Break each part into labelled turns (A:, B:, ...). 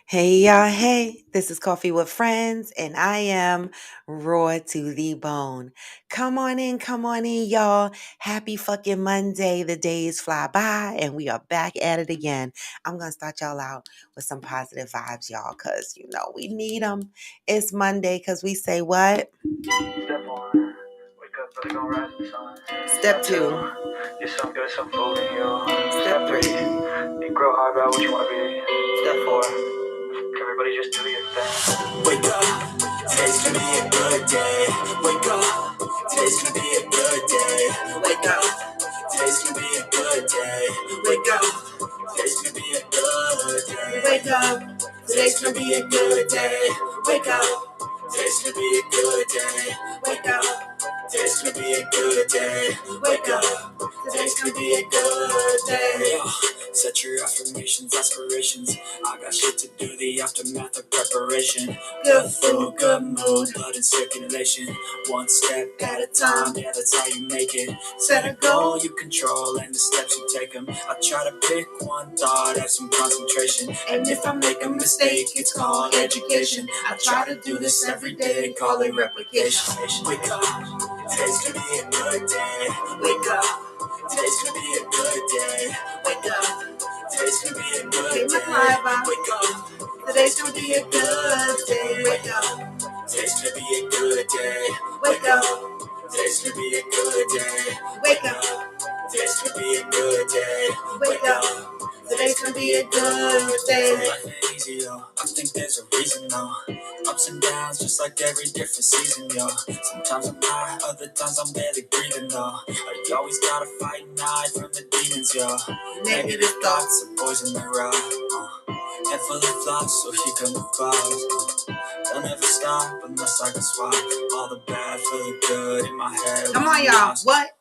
A: Hey y'all, hey, this is Coffee with Friends, and I am raw to the bone. Come on in, y'all. Happy fucking Monday. The days fly by, and we are back at it again. I'm gonna start y'all out with some positive vibes, y'all, because we need them. It's Monday, because we say what?
B: Step one, wake up early, gonna rise with the sun.
A: Step two.
B: Get some good, some food in you.
A: Step three.
B: Think real hard about what you wanna be. Step four, everybody just do your thing. Wake up, today's gonna be a good day. Wake up, today's gonna be a good day. Wake up, today's gonna be a good day. Wake up, today's gonna be a good day. Wake up, today's gonna be a good day. Wake up, today's gonna be a good day. Wake up, today's gonna be a good day. Wake up, today's gonna be a good day. Set your affirmations, aspirations. I got shit to do, the aftermath of preparation. Good food, good mood, blood in circulation. One step at a time, yeah, that's how you make it. Set a goal you control and the steps you take them. I try to pick one thought, have some concentration. And if I make a mistake, it's called education. I try to do this every day, call it replication. Wake up, today's gonna be a good day. Wake up, today's gonna be a good day. Wake up, today's gonna be a good day. Wake up, today's gonna be a good day. Wake up, today's gonna be a good day. Wake up, today's gonna be a good day. Wake up, today's gonna be a good day. Wake up, today's gonna be a good day. Life ain't easy, yo. I think there's a reason, though. Ups and downs, just like every different season, yo. Sometimes I'm high, other times I'm barely breathing, though. You always gotta fight and hide from the demons, yo. Negative thoughts are poison the rock. Head full of thoughts, so he can move fast. They'll never stop unless I can swap all the bad for the good in my head.
A: Come on, y'all. What?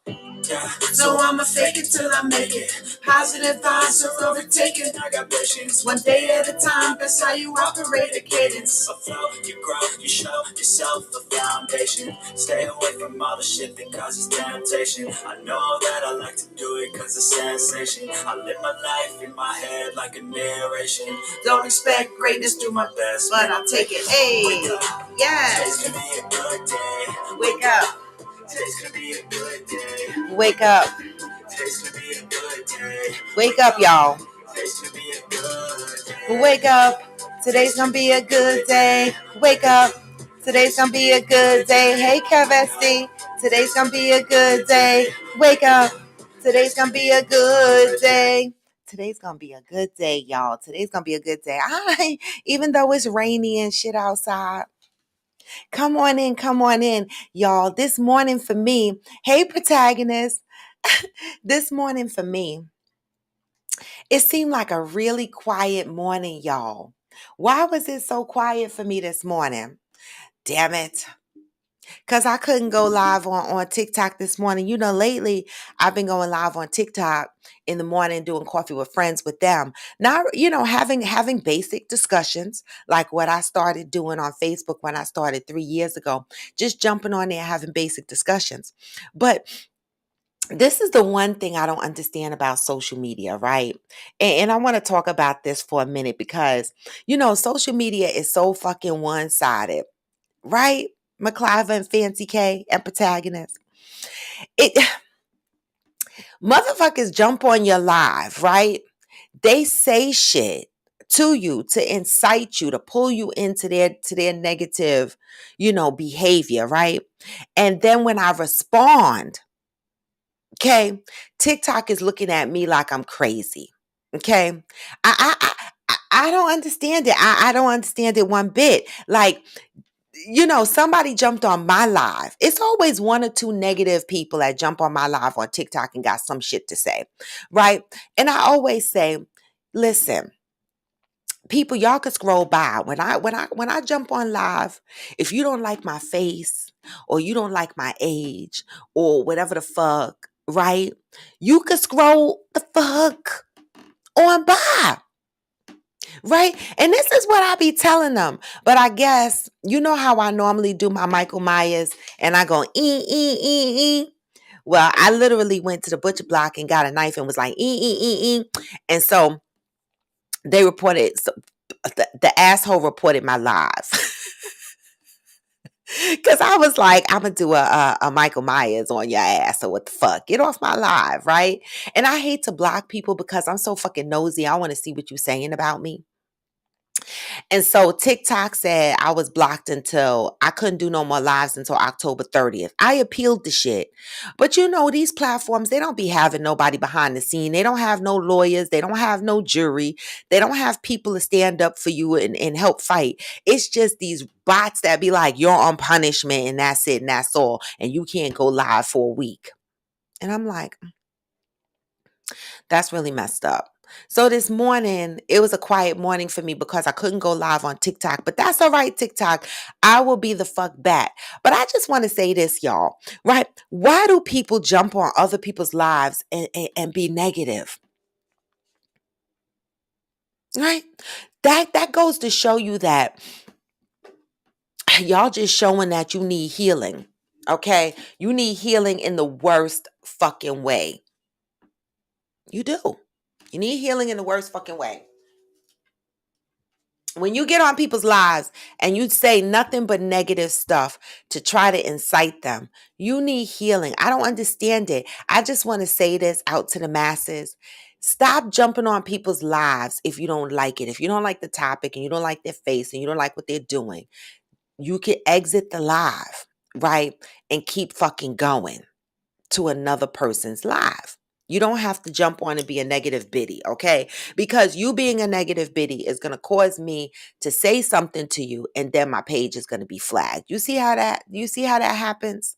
B: Yeah, so I'ma fake it till I make it. Positive vibes are overtaken. I got patience. One day at a time, that's how you operate a cadence. A flow, you grow, you show yourself a foundation. Stay away from all the shit that causes temptation. I know that I like to do it cause it's sensation. I live my life in my head like a narration. Don't expect greatness, do my best, but I'll take it.
A: Hey,
B: wake up.
A: yes.
B: Today's gonna be a good day.
A: Wake up.
B: Today's gonna be a good day.
A: Wake up.
B: Today's gonna be a good day.
A: Wake up, y'all.
B: Today's gonna be a good day.
A: Wake up. Today's gonna be a good day. Wake up. Today's gonna be a good day. Hey, Kevesty. Today's gonna be a good day. Wake up. Today's gonna be a good day. Today's gonna be a good day, y'all. Today's gonna be a good day. Even though it's rainy and shit outside. Come on in, y'all. This morning for me, hey, protagonist. This morning for me, it seemed like a really quiet morning, y'all. Why was it so quiet for me this morning? Damn it. Because I couldn't go live on TikTok this morning. Lately I've been going live on TikTok in the morning doing coffee with friends with them. Now, having basic discussions like what I started doing on Facebook when I started 3 years ago. Just jumping on there having basic discussions. But this is the one thing I don't understand about social media, right? And I want to talk about this for a minute because, social media is so fucking one-sided, right? McCliver and Fancy K and protagonist. It motherfuckers jump on your live, right? They say shit to you to incite you, to pull you into their negative, behavior, right? And then when I respond, okay, TikTok is looking at me like I'm crazy. Okay. I don't understand it. I don't understand it one bit. Like, somebody jumped on my live. It's always one or two negative people that jump on my live on TikTok and got some shit to say, right? And I always say, listen, people, y'all could scroll by. When I jump on live, if you don't like my face or you don't like my age or whatever the fuck, right? You could scroll the fuck on by. Right? And this is what I be telling them. But I guess, you know how I normally do my Michael Myers and I go, ee. Well, I literally went to the butcher block and got a knife and was like, ee. And so they reported the asshole reported my live. Because I was like, I'm going to do a Michael Myers on your ass, or what the fuck? Get off my live, right? And I hate to block people because I'm so fucking nosy. I want to see what you're saying about me. And so TikTok said I was blocked until I couldn't do no more lives until October 30th. I appealed the shit. But you know, these platforms, they don't be having nobody behind the scene. They don't have no lawyers. They don't have no jury. They don't have people to stand up for you and help fight. It's just these bots that be like, you're on punishment and that's it and that's all. And you can't go live for a week. And I'm like, that's really messed up. So this morning, it was a quiet morning for me because I couldn't go live on TikTok, but that's all right, TikTok. I will be the fuck back. But I just want to say this, y'all, right? Why do people jump on other people's lives and be negative? Right? That goes to show you that y'all just showing that you need healing. Okay? You need healing in the worst fucking way. You do. You need healing in the worst fucking way. When you get on people's lives and you say nothing but negative stuff to try to incite them, you need healing. I don't understand it. I just want to say this out to the masses. Stop jumping on people's lives if you don't like it. If you don't like the topic and you don't like their face and you don't like what they're doing, you can exit the live, right? And keep fucking going to another person's live. You don't have to jump on and be a negative biddy, okay? Because you being a negative biddy is going to cause me to say something to you and then my page is going to be flagged. You see how that happens?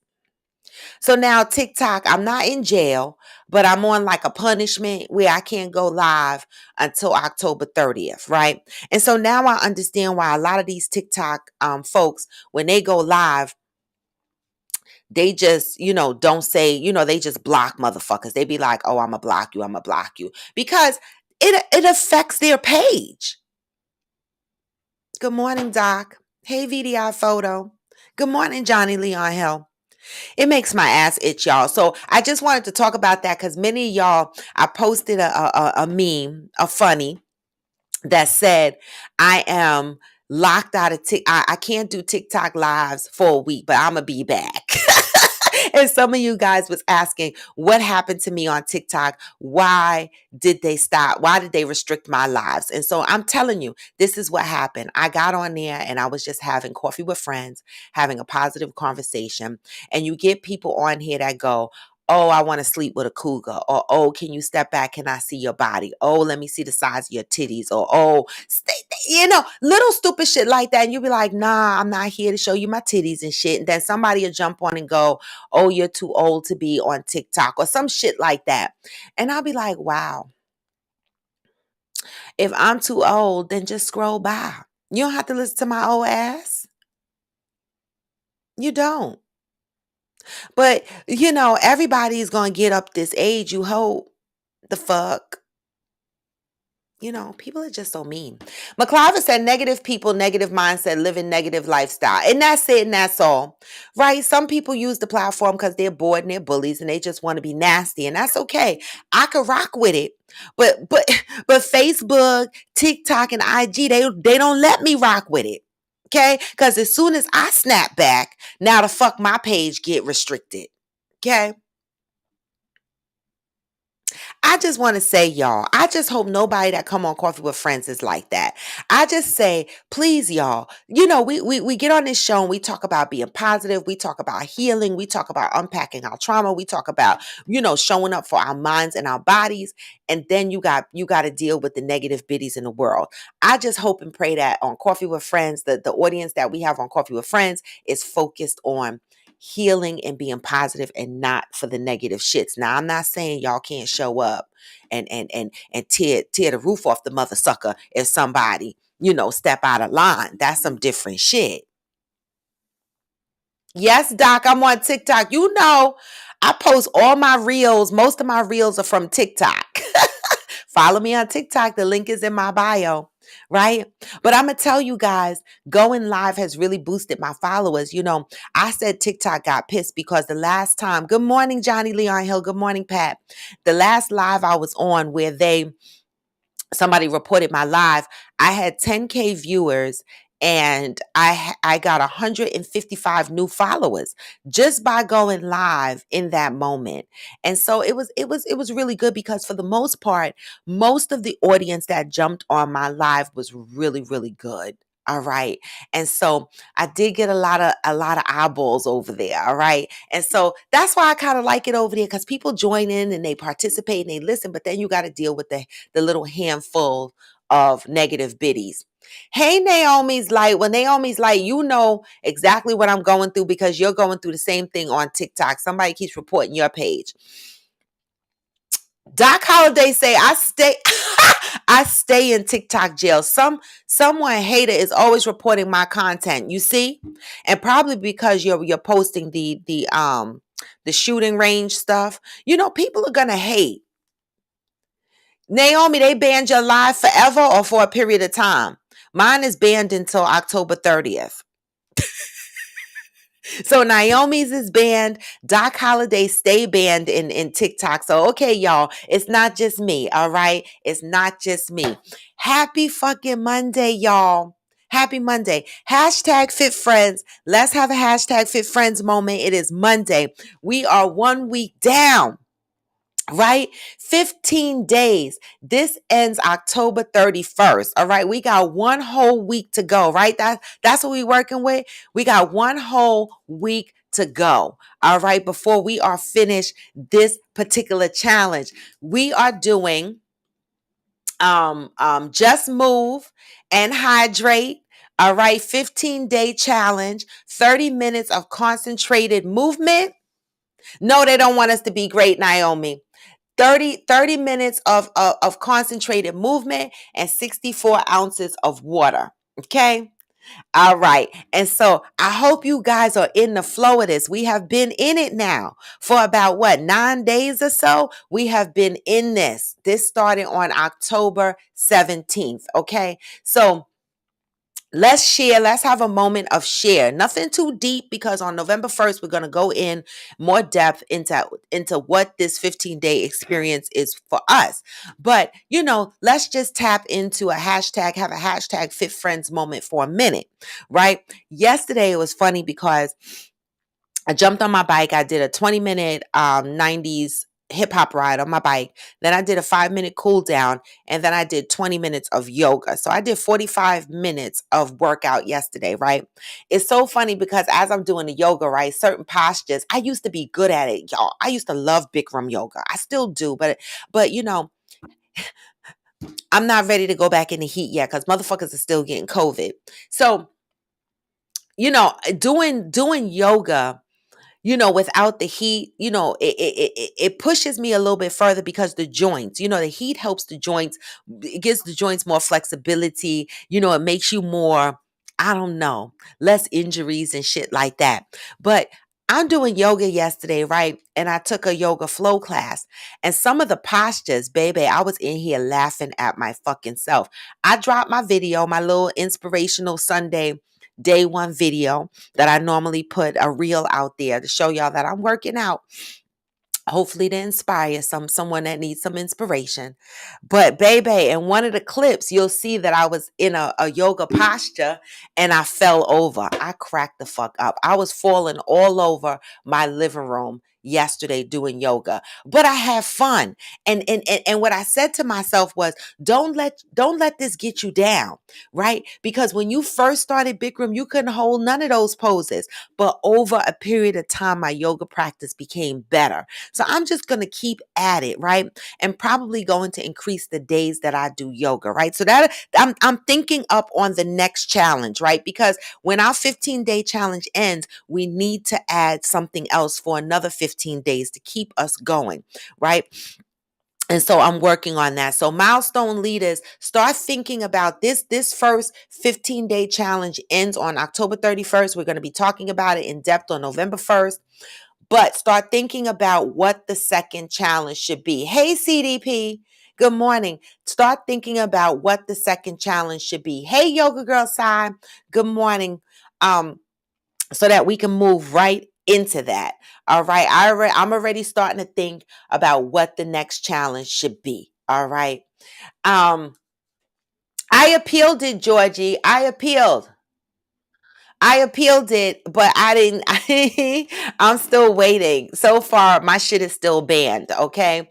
A: So now TikTok, I'm not in jail, but I'm on like a punishment where I can't go live until October 30th, right? And so now I understand why a lot of these TikTok folks, when they go live, they just, don't say, they just block motherfuckers. They be like, oh, I'm going to block you. I'm going to block you. Because it affects their page. Good morning, Doc. Hey, VDI Photo. Good morning, Johnny Leon Hill. It makes my ass itch, y'all. So I just wanted to talk about that because many of y'all, I posted a meme, a funny, that said, I am locked out of I can't do TikTok lives for a week, but I'm going to be back. And some of you guys was asking what happened to me on TikTok. Why did they stop? Why did they restrict my lives? And so I'm telling you, this is what happened. I got on there and I was just having coffee with friends, having a positive conversation. And you get people on here that go, oh, I want to sleep with a cougar. Or, oh, can you step back? Can I see your body? Oh, let me see the size of your titties. Or, oh, little stupid shit like that. And you be like, nah, I'm not here to show you my titties and shit. And then somebody will jump on and go, oh, you're too old to be on TikTok or some shit like that. And I'll be like, wow, if I'm too old, then just scroll by. You don't have to listen to my old ass. You don't. But, everybody's going to get up this age, you hope. The fuck? People are just so mean. McClava said negative people, negative mindset, living negative lifestyle. And that's it and that's all. Right? Some people use the platform because they're bored and they're bullies and they just want to be nasty. And that's okay. I could rock with it. But but Facebook, TikTok, and IG, they don't let me rock with it. Okay? Because as soon as I snap back, now the fuck my page get restricted. Okay? I just want to say, y'all, I just hope nobody that come on Coffee with Friends is like that. I just say, please, y'all, we get on this show and we talk about being positive. We talk about healing. We talk about unpacking our trauma. We talk about, showing up for our minds and our bodies. And then you got to deal with the negative biddies in the world. I just hope and pray that on Coffee with Friends, the audience that we have on Coffee with Friends is focused on healing and being positive and not for the negative shits. Now, I'm not saying y'all can't show up and tear the roof off the mother sucker if somebody, step out of line. That's some different shit. Yes, Doc, I'm on TikTok. I post all my reels. Most of my reels are from TikTok. Follow me on TikTok. The link is in my bio. Right? But I'm going to tell you guys, going live has really boosted my followers. I said TikTok got pissed because the last time, good morning, Johnny Leon Hill. Good morning, Pat. The last live I was on where they somebody reported my live. I had 10K viewers and I got 155 new followers just by going live in that moment. And so it was really good because for the most part, most of the audience that jumped on my live was really, really good. All right. And so I did get a lot of eyeballs over there. All right. And so that's why I kind of like it over there, because people join in and they participate and they listen, but then you got to deal with the little handful of negative biddies. Hey, Naomi's light. Well, Naomi's light, you know exactly what I'm going through because you're going through the same thing on TikTok. Somebody keeps reporting your page. Doc Holiday say I stay I stay in TikTok jail. Someone hater is always reporting my content. You see? And probably because you're posting the shooting range stuff. You know, people are gonna hate. Naomi, they banned your live forever or for a period of time? Mine is banned until October 30th. So Naomi's is banned. Doc Holiday stay banned in TikTok. So okay, y'all, it's not just me. All right, it's not just me. Happy fucking Monday, y'all. Happy Monday. Hashtag Fit Friends. Let's have a hashtag Fit Friends moment. It is Monday. We are 1 week down. Right? 15 days. This ends October 31st. All right. We got one whole week to go, right? That's what we're working with. We got one whole week to go. All right. Before we are finished this particular challenge, we are doing just move and hydrate. All right. 15-day challenge, 30 minutes of concentrated movement. No, they don't want us to be great, Naomi. 30 minutes of concentrated movement and 64 ounces of water. Okay. All right. And so I hope you guys are in the flow of this. We have been in it now for about 9 days or so. We have been in this. This started on October 17th. Okay. So let's share. Let's have a moment of share. Nothing too deep because on November 1st, we're going to go in more depth into what this 15-day experience is for us. But, let's just tap into have a hashtag Fit Friends moment for a minute, right? Yesterday, it was funny because I jumped on my bike. I did a 20-minute 90s hip hop ride on my bike. Then I did a 5-minute cool down. And then I did 20 minutes of yoga. So I did 45 minutes of workout yesterday, right? It's so funny because as I'm doing the yoga, right, certain postures, I used to be good at it, y'all. I used to love Bikram yoga. I still do, but I'm not ready to go back in the heat yet because motherfuckers are still getting COVID. So, doing yoga, without the heat, it pushes me a little bit further because the joints, the heat helps the joints, it gives the joints more flexibility, it makes you more, I don't know, less injuries and shit like that. But I'm doing yoga yesterday, right? And I took a yoga flow class and some of the postures, baby, I was in here laughing at my fucking self. I dropped my video, my little inspirational Sunday day one video that I normally put a reel out there to show y'all that I'm working out. Hopefully to inspire someone that needs some inspiration. But baby, in one of the clips, you'll see that I was in a yoga posture and I fell over. I cracked the fuck up. I was falling all over my living room yesterday doing yoga. But I had fun. And what I said to myself was, don't let this get you down, right? Because when you first started Bikram, you couldn't hold none of those poses. But over a period of time, my yoga practice became better. So I'm just going to keep at it, right? And probably going to increase the days that I do yoga, right? So that I'm thinking up on the next challenge, right? Because when our 15-day challenge ends, we need to add something else for another 15 days to keep us going, right? And so I'm working on that. So milestone leaders, start thinking about this. This first 15-day challenge ends on October 31st. We're going to be talking about it in depth on November 1st. But start thinking about what the second challenge should be. Hey, CDP. Good morning. Start thinking about what the second challenge should be. Hey, Yoga Girl Side. Good morning. So that we can move right into that. All right. I'm already starting to think about what the next challenge should be. All right. I appealed it, Georgie. I appealed it, but I didn't. I'm still waiting. So far, my shit is still banned. Okay.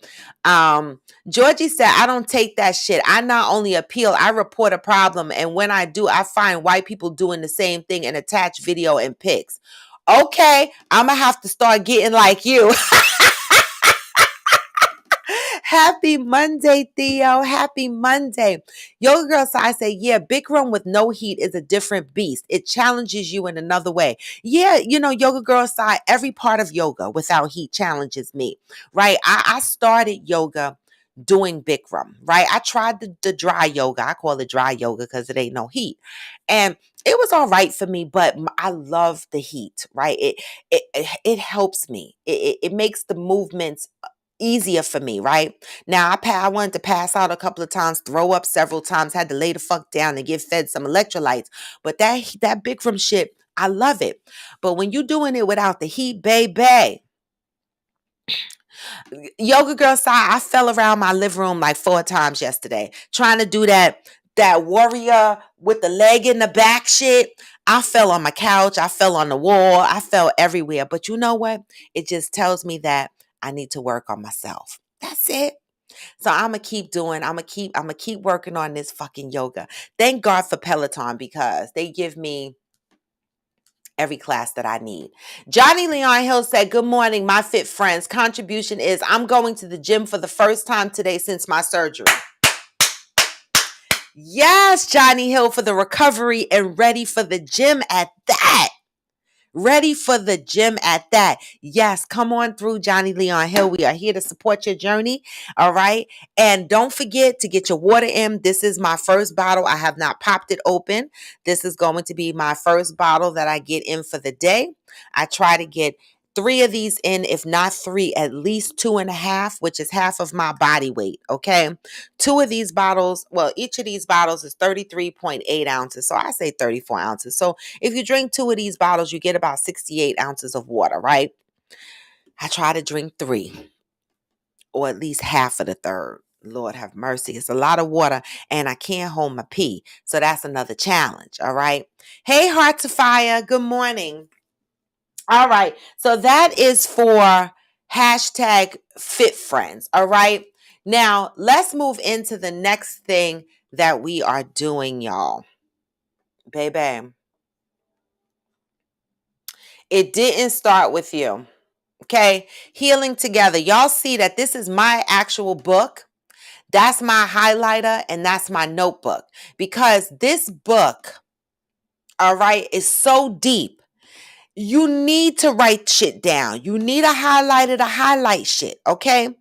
A: Georgie said, I don't take that shit. I not only appeal, I report a problem. And when I do, I find white people doing the same thing and attach video and pics. Okay. I'm going to have to start getting like you. Happy Monday, Theo. Happy Monday. Yoga Girl Side say, yeah, Bikram with no heat is a different beast. It challenges you in another way. Yeah, Yoga Girl Side, every part of yoga without heat challenges me, right? I started yoga doing Bikram, right? I tried the dry yoga. I call it dry yoga because it ain't no heat. And it was all right for me, but I love the heat, right? It helps me. It makes the movements easier for me, right? Now I wanted to pass out a couple of times, throw up several times, had to lay the fuck down and get fed some electrolytes. But that Bikram shit, I love it. But when you doing it without the heat, baby, Yoga Girl Side, I fell around my living room like 4 times yesterday trying to do that warrior with the leg in the back shit. I fell on my couch, I fell on the wall, I fell everywhere. But you know what? It just tells me that I need to work on myself. That's it. So I'm gonna keep working on this fucking yoga. Thank God for Peloton because they give me every class that I need. Johnny Leon Hill said, good morning, my fit friends. Contribution is I'm going to the gym for the first time today since my surgery. Yes, Johnny Hill, for the recovery and ready for the gym at that. Ready for the gym at that. Yes, come on through, Johnny Leon Hill. We are here to support your journey. All right. And don't forget to get your water in. This is my first bottle. I have not popped it open. This is going to be my first bottle that I get in for the day. I try to get 3 of these in, if not 3, at least 2.5, which is half of my body weight. Okay. 2 of these bottles, well, each of these bottles is 33.8 ounces. So I say 34 ounces. So if you drink 2 of these bottles, you get about 68 ounces of water, right? I try to drink 3 or at least half of the third. Lord have mercy. It's a lot of water and I can't hold my pee. So that's another challenge. All right. Hey, Hearts of Fire. Good morning. All right. So that is for hashtag fit friends. All right. Now let's move into the next thing that we are doing, y'all. Baby, it didn't start with you. Okay. Healing Together. Y'all see that this is my actual book. That's my highlighter and that's my notebook because this book, all right, is so deep. You need to write shit down. You need a highlighter to highlight shit, okay?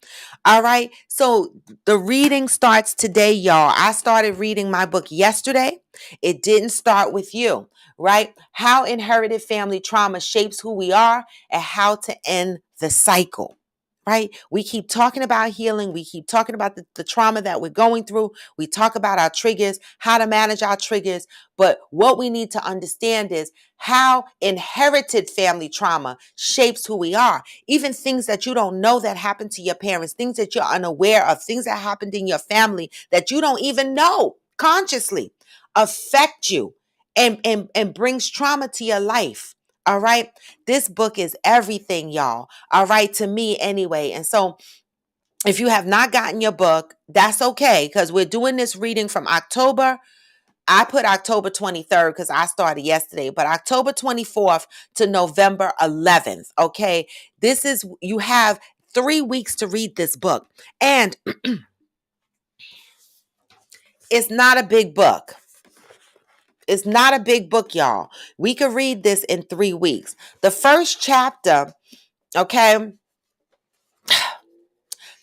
A: All right. So the reading starts today, y'all. I started reading my book yesterday. It didn't start with you, right? How inherited family trauma shapes who we are and how to end the cycle. Right? We keep talking about healing. We keep talking about the trauma that we're going through. We talk about our triggers, how to manage our triggers. But what we need to understand is how inherited family trauma shapes who we are. Even things that you don't know that happened to your parents, things that you're unaware of, things that happened in your family that you don't even know consciously affect you and brings trauma to your life. All right. This book is everything, y'all. All right. To me, anyway. And so, if you have not gotten your book, that's okay because we're doing this reading from October. I put October 23rd because I started yesterday, but October 24th to November 11th. Okay. You have 3 weeks to read this book. And it's not a big book. It's not a big book, y'all. We could read this in 3 weeks. The first chapter, okay.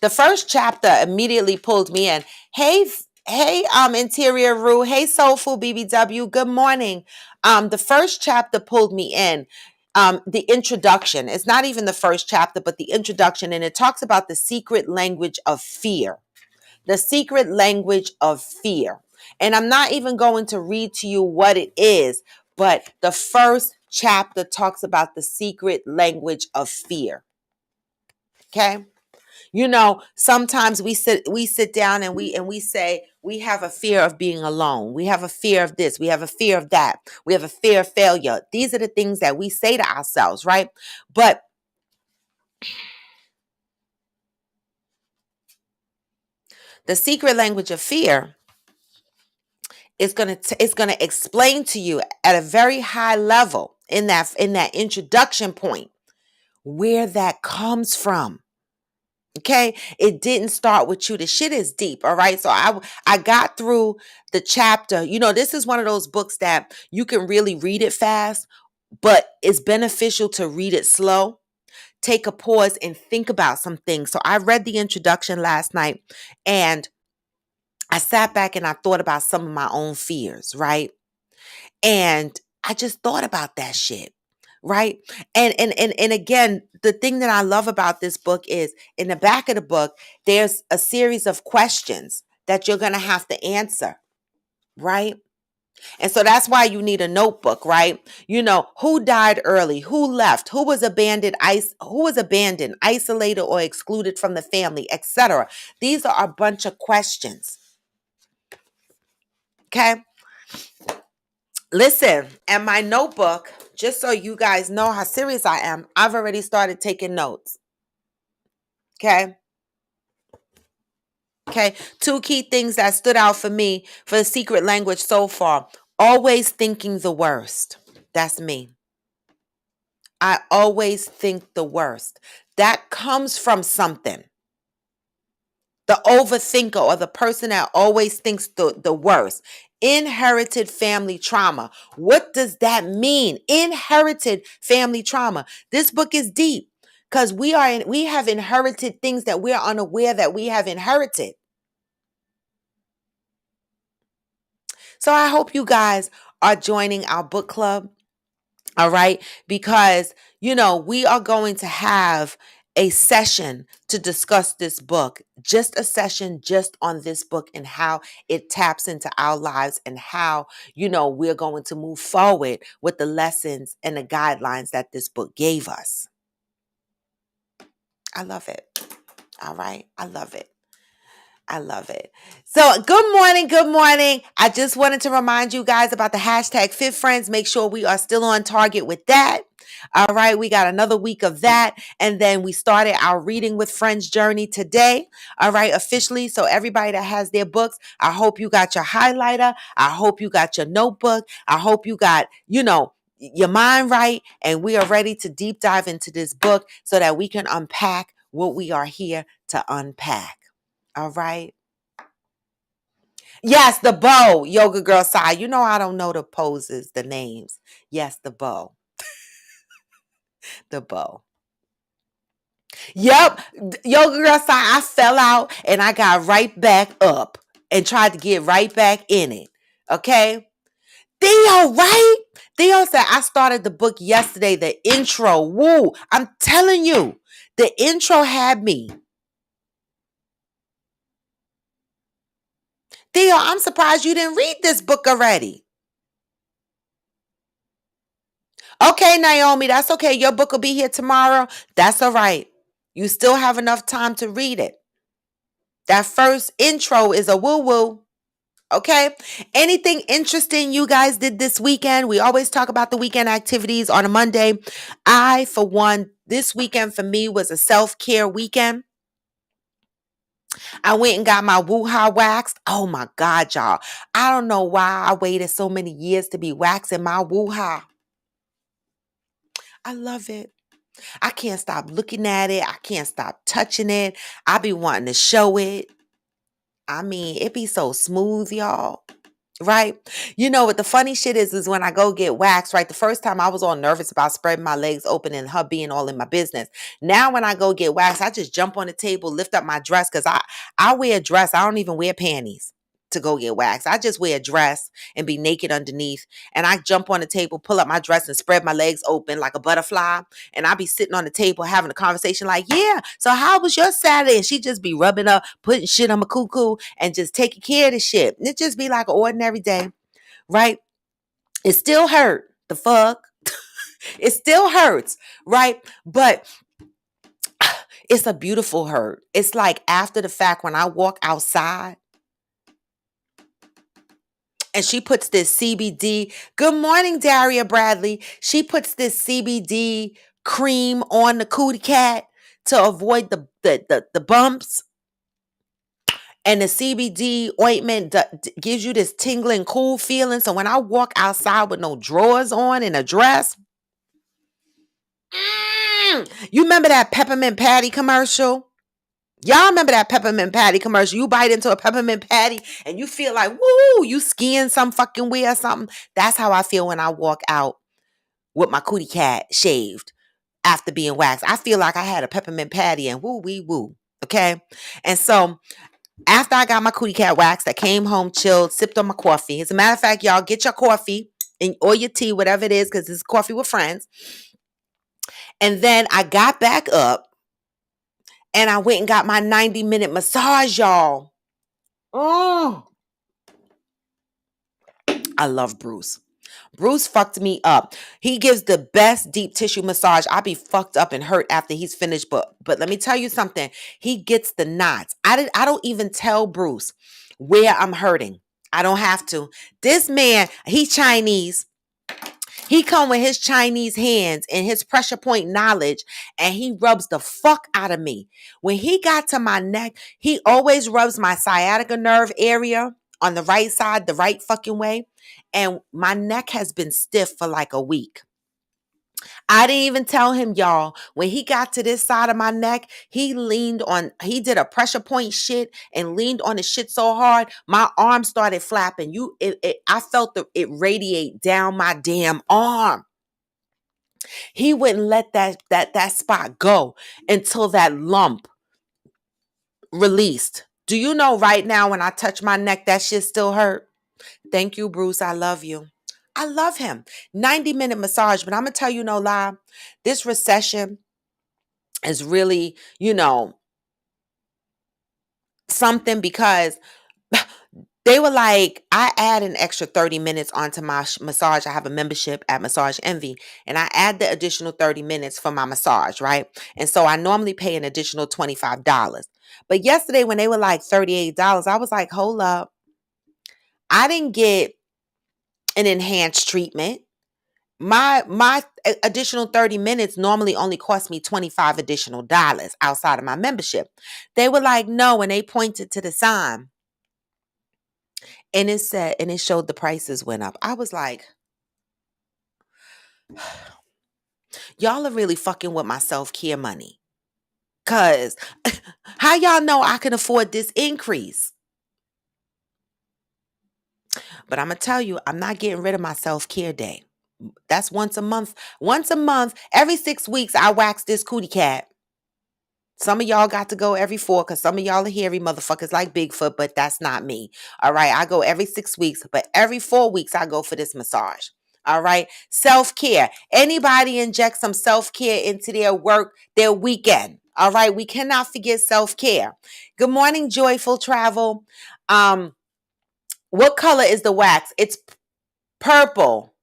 A: The first chapter immediately pulled me in. Hey, Interior Rue. Hey, Soulful BBW. Good morning. The first chapter pulled me in. The introduction. It's not even the first chapter, but the introduction, and it talks about the secret language of fear. The secret language of fear. And I'm not even going to read to you what it is, but the first chapter talks about the secret language of fear. Okay? Sometimes we sit down and we say we have a fear of being alone. We have a fear of this. We have a fear of that. We have a fear of failure. These are the things that we say to ourselves, right? But the secret language of fear is going to explain to you at a very high level in that introduction point where that comes from. Okay, it didn't start with you. The shit is deep. All right, so I got through the chapter. This is one of those books that you can really read it fast, but it's beneficial to read it slow. Take a pause and think about some things. So I read the introduction last night, and I sat back and I thought about some of my own fears, right? And I just thought about that shit. Right. And again, the thing that I love about this book is in the back of the book, there's a series of questions that you're going to have to answer. Right. And so that's why you need a notebook, right? Who died early, who left, who was abandoned, isolated, or excluded from the family, etc. These are a bunch of questions. Okay. Listen, and my notebook, just so you guys know how serious I am, I've already started taking notes. Okay. Okay. 2 key things that stood out for me for the secret language so far. Always thinking the worst. That's me. I always think the worst. That comes from something. The overthinker or the person that always thinks the worst. Inherited family trauma. What does that mean? Inherited family trauma. This book is deep because we have inherited things that we're unaware that we have inherited. So I hope you guys are joining our book club. All right. Because, we are going to have a session to discuss this book, just a session just on this book and how it taps into our lives and how, we're going to move forward with the lessons and the guidelines that this book gave us. I love it. All right. I love it. I love it. So good morning. Good morning. I just wanted to remind you guys about the hashtag Fit Friends. Make sure we are still on target with that. All right. We got another week of that. And then we started our Reading with Friends journey today. All right. Officially. So everybody that has their books, I hope you got your highlighter. I hope you got your notebook. I hope you got, your mind right. And we are ready to deep dive into this book so that we can unpack what we are here to unpack. All right. Yes, the bow, yoga girl side. I don't know the poses, the names. Yes, the bow. The bow. Yep. Yoga girl side. I fell out and I got right back up and tried to get right back in it. Okay. Theo, right? Theo said, I started the book yesterday, the intro. Woo. I'm telling you, the intro had me. Theo, I'm surprised you didn't read this book already. Okay, Naomi, that's okay. Your book will be here tomorrow. That's all right. You still have enough time to read it. That first intro is a woo-woo. Okay. Anything interesting you guys did this weekend? We always talk about the weekend activities on a Monday. I, for one, this weekend for me was a self-care weekend. I went and got my woo-ha waxed. Oh my God, y'all. I don't know why I waited so many years to be waxing my woo-ha. I love it. I can't stop looking at it. I can't stop touching it. I be wanting to show it. I mean, it be so smooth, y'all. Right? What the funny shit is when I go get waxed, right? The first time I was all nervous about spreading my legs open and her being all in my business. Now when I go get waxed, I just jump on the table, lift up my dress because I wear a dress. I don't even wear panties to go get waxed. I just wear a dress and be naked underneath. And I jump on the table, pull up my dress and spread my legs open like a butterfly. And I be sitting on the table having a conversation like, yeah, so how was your Saturday? And she just be rubbing up, putting shit on my cuckoo and just taking care of the shit. And it just be like an ordinary day, right? It still hurt. The fuck? It still hurts, right? But It's a beautiful hurt. It's like after the fact when I walk outside and she puts this CBD. Good morning, Daria Bradley. She puts this CBD cream on the cootie cat to avoid the bumps. And the CBD ointment gives you this tingling, cool feeling. So when I walk outside with no drawers on and a dress, you remember that peppermint patty commercial? Y'all remember that peppermint patty commercial? You bite into a peppermint patty and you feel like, woo, you skiing some fucking way or something. That's how I feel when I walk out with my cootie cat shaved after being waxed. I feel like I had a peppermint patty and woo wee woo. Okay. And so after I got my cootie cat waxed, I came home, chilled, sipped on my coffee. As a matter of fact, y'all get your coffee and or your tea, whatever it is, because it's coffee with friends. And then I got back up and I went and got my 90-minute massage, y'all. Oh, I love Bruce. Bruce fucked me up. He gives the best deep tissue massage. I be fucked up and hurt after he's finished, but let me tell you something. He gets the knots. I don't even tell Bruce where I'm hurting. I don't have to. This man, he's Chinese. He come with his Chinese hands and his pressure point knowledge, and he rubs the fuck out of me. When he got to my neck, he always rubs my sciatica nerve area on the right side, the right fucking way. And my neck has been stiff for like a week. I didn't even tell him, y'all. When he got to this side of my neck, he did a pressure point shit and leaned on the shit so hard, my arm started flapping. I felt it radiate down my damn arm. He wouldn't let that spot go until that lump released. Do you know right now when I touch my neck, that shit still hurt? Thank you, Bruce. I love you. I love him. 90-minute massage. But I'm going to tell you no lie. This recession is really, something because they were like, I add an extra 30 minutes onto my massage. I have a membership at Massage Envy, and I add the additional 30 minutes for my massage, right? And so I normally pay an additional $25. But yesterday when they were like $38, I was like, hold up. I didn't get an enhanced treatment. My additional 30 minutes normally only cost me $25 additional outside of my membership. They were like, no, and they pointed to the sign. And it showed the prices went up. I was like, y'all are really fucking with my self-care money. Cause how y'all know I can afford this increase? But I'm gonna tell you, I'm not getting rid of my self-care day. That's once a month. Once a month, every 6 weeks, I wax this cootie cat. Some of y'all got to go every 4 because some of y'all are hairy motherfuckers like Bigfoot, but that's not me. All right. I go every 6 weeks, but every 4 weeks I go for this massage. All right. Self-care. Anybody inject some self-care into their work, their weekend. All right. We cannot forget self-care. Good morning, Joyful Travel. What color is the wax? It's purple.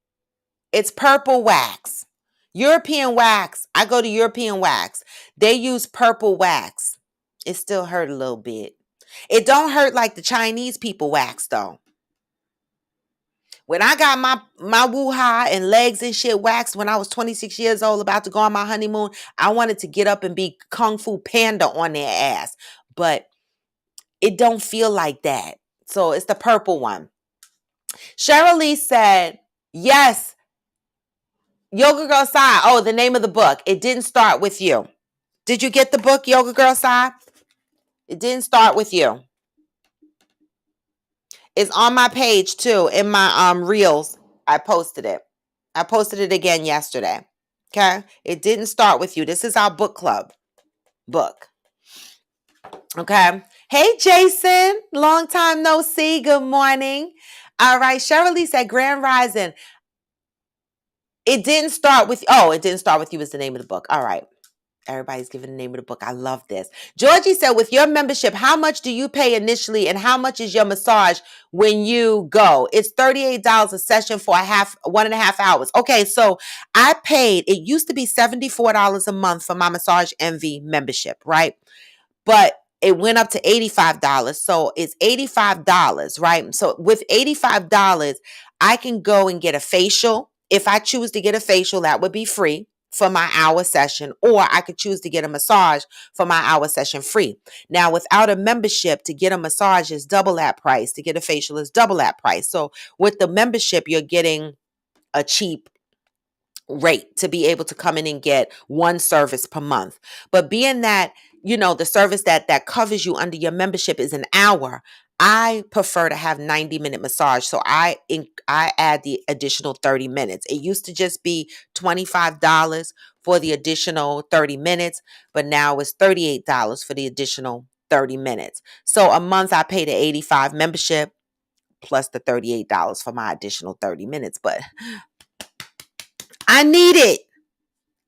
A: It's purple wax. European wax. I go to European wax. They use purple wax. It still hurt a little bit. It don't hurt like the Chinese people wax though. When I got my woo-ha and legs and shit waxed when I was 26 years old about to go on my honeymoon, I wanted to get up and be Kung Fu Panda on their ass. But it don't feel like that. So it's the purple one. Cheryl Lee said, yes, Yoga Girl Sai. Oh, the name of the book. It didn't start with you. Did you get the book, Yoga Girl Sai? It didn't start with you. It's on my page too. In my reels, I posted it. I posted it again yesterday. Okay? It didn't start with you. This is our book club book. Okay? Hey, Jason. Long time no see. Good morning. All right. Cheryl Lee said, Grand Rising. It didn't start with, it didn't start with you is the name of the book. All right. Everybody's giving the name of the book. I love this. Georgie said, with your membership, how much do you pay initially and how much is your massage when you go? It's $38 a session for 1.5 hours. Okay, so I paid, it used to be $74 a month for my Massage Envy membership, right? But it went up to $85. So it's $85, right? So with $85, I can go and get a facial. If I choose to get a facial, that would be free for my hour session, or I could choose to get a massage for my hour session free. Now, without a membership, to get a massage is double that price. To get a facial is double that price. So with the membership, you're getting a cheap rate to be able to come in and get one service per month. But being that, the service that covers you under your membership is an hour, I prefer to have 90-minute massage. So I add the additional 30 minutes. It used to just be $25 for the additional 30 minutes, but now it's $38 for the additional 30 minutes. So a month I pay the 85 membership plus the $38 for my additional 30 minutes. But I need it.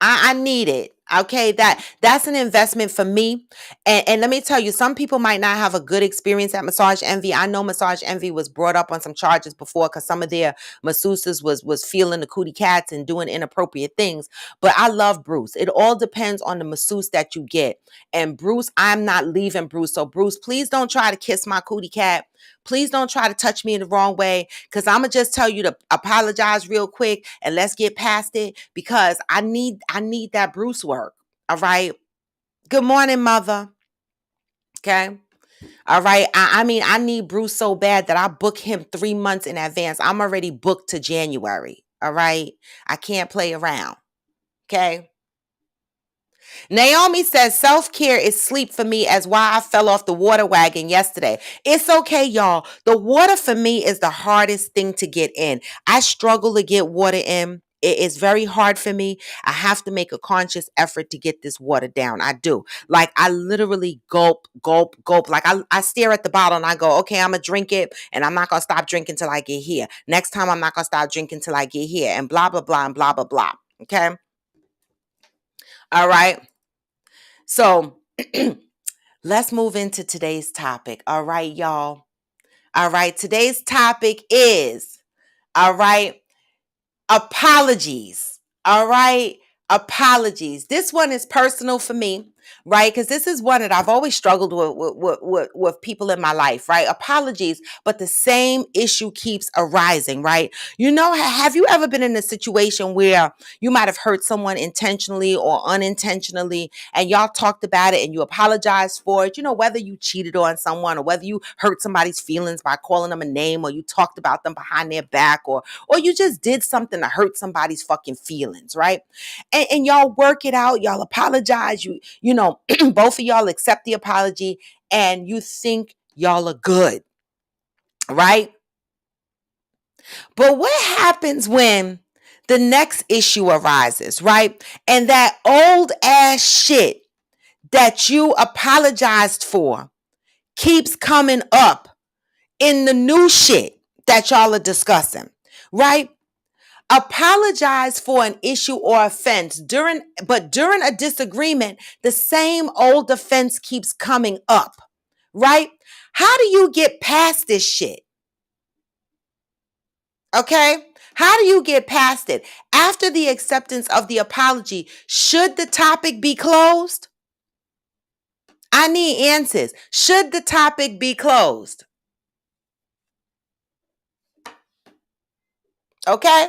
A: I need it. Okay, that's an investment for me. And let me tell you, some people might not have a good experience at Massage Envy. I know Massage Envy was brought up on some charges before because some of their masseuses was feeling the cootie cats and doing inappropriate things. But I love Bruce. It all depends on the masseuse that you get. And Bruce, I'm not leaving Bruce. So Bruce, please don't try to kiss my cootie cat. Please don't try to touch me in the wrong way, because I'm going to just tell you to apologize real quick and let's get past it, because I need that Bruce work. All right. Good morning, mother. Okay. All right. I mean, I need Bruce so bad that I book him 3 months in advance. I'm already booked to January. All right. I can't play around. Okay. Naomi says self-care is sleep for me, as why I fell off the water wagon yesterday. It's okay, y'all. The water for me is the hardest thing to get in. I struggle to get water in. It is very hard for me. I have to make a conscious effort to get this water down. I do. Like, I literally gulp, gulp, gulp. Like, I stare at the bottle and I go, okay, I'm going to drink it, and I'm not going to stop drinking till I get here. Next time, I'm not going to stop drinking till I get here, and blah, blah, blah, and blah, blah, blah. Okay? All right? So let's move into today's topic. All right, y'all. All right. Today's topic is, all right, apologies. All right. Apologies. This one is personal for me, right? Because this is one that I've always struggled with people in my life, right? Apologies, but the same issue keeps arising, right? Have you ever been in a situation where you might have hurt someone intentionally or unintentionally, and y'all talked about it and you apologized for it? Whether you cheated on someone or whether you hurt somebody's feelings by calling them a name, or you talked about them behind their back, or you just did something to hurt somebody's fucking feelings, right? And y'all work it out, y'all apologize, both of y'all accept the apology, and you think y'all are good, right? But what happens when the next issue arises, right? And that old ass shit that you apologized for keeps coming up in the new shit that y'all are discussing, right? Apologize for an issue or offense during a disagreement, the same old offense keeps coming up, right? How do you get past this shit? Okay? How do you get past it? After the acceptance of the apology, should the topic be closed? I need answers. Should the topic be closed? Okay?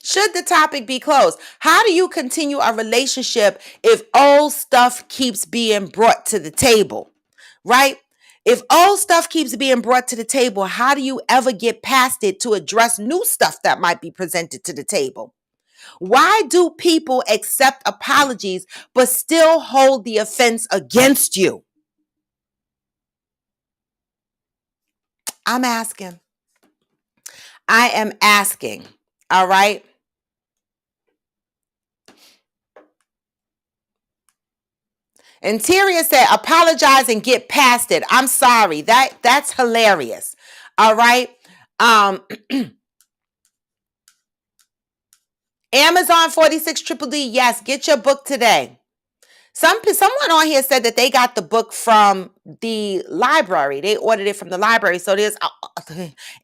A: Should the topic be closed? How do you continue a relationship if old stuff keeps being brought to the table, right? If old stuff keeps being brought to the table, how do you ever get past it to address new stuff that might be presented to the table? Why do people accept apologies but still hold the offense against you? I'm asking. I am asking. All right. Interior said, apologize and get past it. I'm sorry. That's hilarious. All right. Um, Amazon 46 Triple D. Yes, get your book today. Someone on here said that they got the book from the library. They ordered it from the library. So there's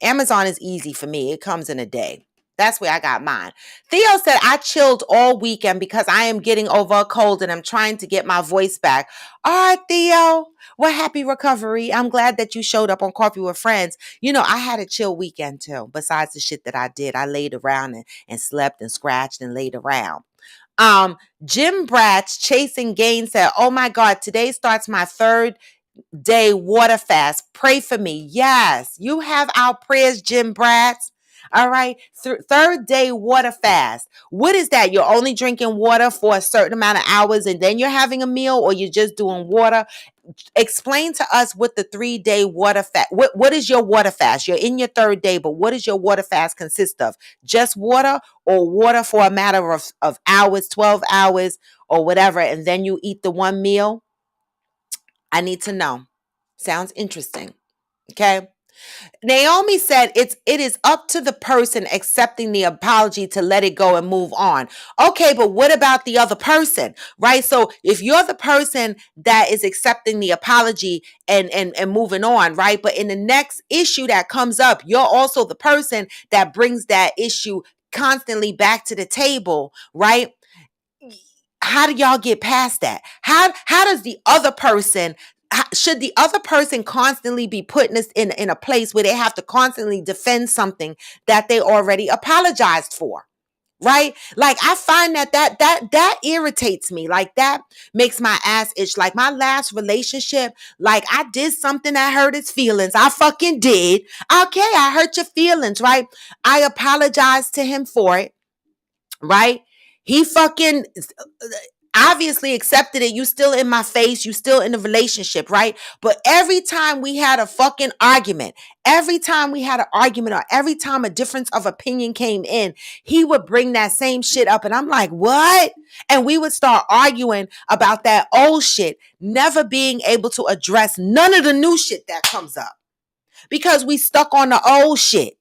A: Amazon is easy for me. It comes in a day. That's where I got mine. Theo said, I chilled all weekend because I am getting over a cold and I'm trying to get my voice back. All right, Theo. Well, happy recovery. I'm glad that you showed up on Coffee with Friends. You know, I had a chill weekend too. Besides the shit that I did, I laid around and slept and scratched and laid around. Jim Bratz, Chasing Gain, said, oh my God, today starts my third day water fast. Pray for me. Yes, you have our prayers, Jim Bratz. All right. Third day water fast. What is that? You're only drinking water for a certain amount of hours and then you're having a meal, or you're just doing water? Explain to us what the 3-day water fast, what is your water fast? You're in your third day, but what does your water fast consist of? Just water, or water for a matter of hours, 12 hours or whatever, and then you eat the one meal? I need to know. Sounds interesting. Okay. Naomi said it is up to the person accepting the apology to let it go and move on. Okay, but what about the other person? Right? So if you're the person that is accepting the apology and moving on, right? But in the next issue that comes up, you're also the person that brings that issue constantly back to the table, right? How do y'all get past that? How does the other person, should the other person constantly be putting us in a place where they have to constantly defend something that they already apologized for? Right? Like, I find that irritates me. Like, that makes my ass itch. Like, my last relationship, like, I did something that hurt his feelings. I fucking did. Okay, I hurt your feelings, right? I apologized to him for it, right? He fucking obviously accepted it. You still in my face. You still in the relationship, right? But every time we had a fucking argument, every time we had an argument, or every time a difference of opinion came in, he would bring that same shit up. And I'm like, what? And we would start arguing about that old shit, never being able to address none of the new shit that comes up because we stuck on the old shit.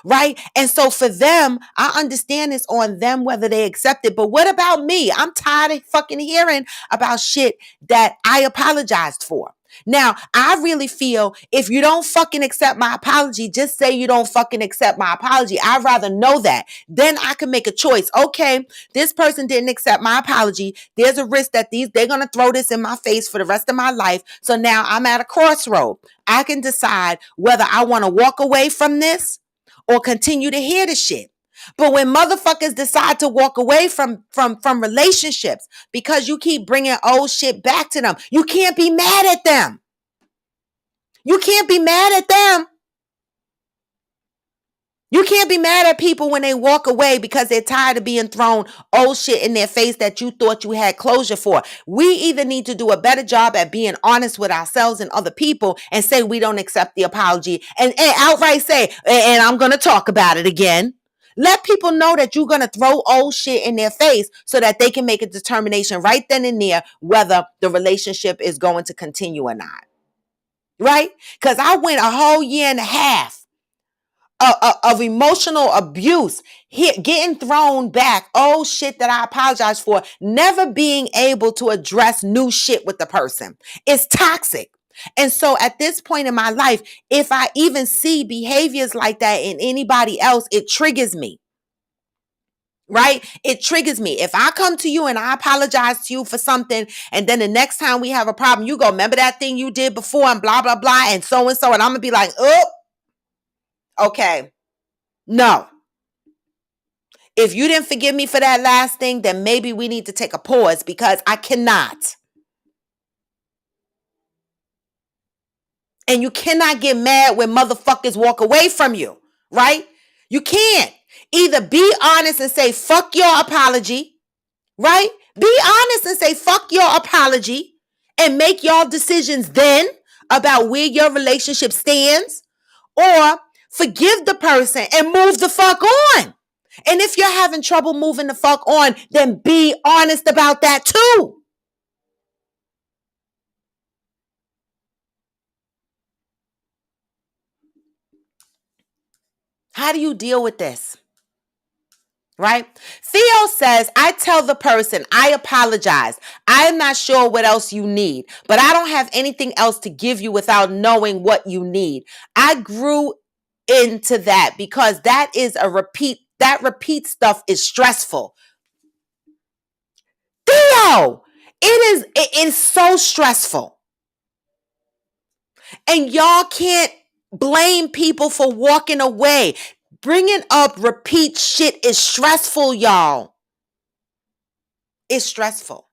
A: Right. And so for them, I understand it's on them whether they accept it. But what about me? I'm tired of fucking hearing about shit that I apologized for. Now, I really feel if you don't fucking accept my apology, just say you don't fucking accept my apology. I'd rather know that. Then I can make a choice. Okay, this person didn't accept my apology. There's a risk that they're going to throw this in my face for the rest of my life. So now I'm at a crossroad. I can decide whether I want to walk away from this or continue to hear the shit. But when motherfuckers decide to walk away from relationships because you keep bringing old shit back to them, you can't be mad at them. You can't be mad at them. You can't be mad at people when they walk away because they're tired of being thrown old shit in their face that you thought you had closure for. We either need to do a better job at being honest with ourselves and other people and say we don't accept the apology and outright say, and I'm going to talk about it again. Let people know that you're going to throw old shit in their face so that they can make a determination right then and there whether the relationship is going to continue or not. Right? Because I went a whole year and a half of emotional abuse, getting thrown back, oh shit that I apologize for, never being able to address new shit with the person. It's toxic. And so at this point in my life, if I even see behaviors like that in anybody else, it triggers me. Right? It triggers me. If I come to you and I apologize to you for something, and then the next time we have a problem, you go, remember that thing you did before and blah, blah, blah, and so, and I'm going to be like, oh, okay. No. If you didn't forgive me for that last thing, then maybe we need to take a pause because I cannot. And you cannot get mad when motherfuckers walk away from you, right? You can't. Either be honest and say, fuck your apology, right? Be honest and say, fuck your apology and make y'all decisions then about where your relationship stands, or forgive the person and move the fuck on. And if you're having trouble moving the fuck on, then be honest about that too. How do you deal with this? right? Theo says, I tell the person, I apologize. I'm not sure what else you need, but I don't have anything else to give you without knowing what you need. I grew into that because that is a repeat. That repeat stuff is stressful. Theo, it is so stressful. And y'all can't blame people for walking away. Bringing up repeat shit is stressful, y'all. It's stressful.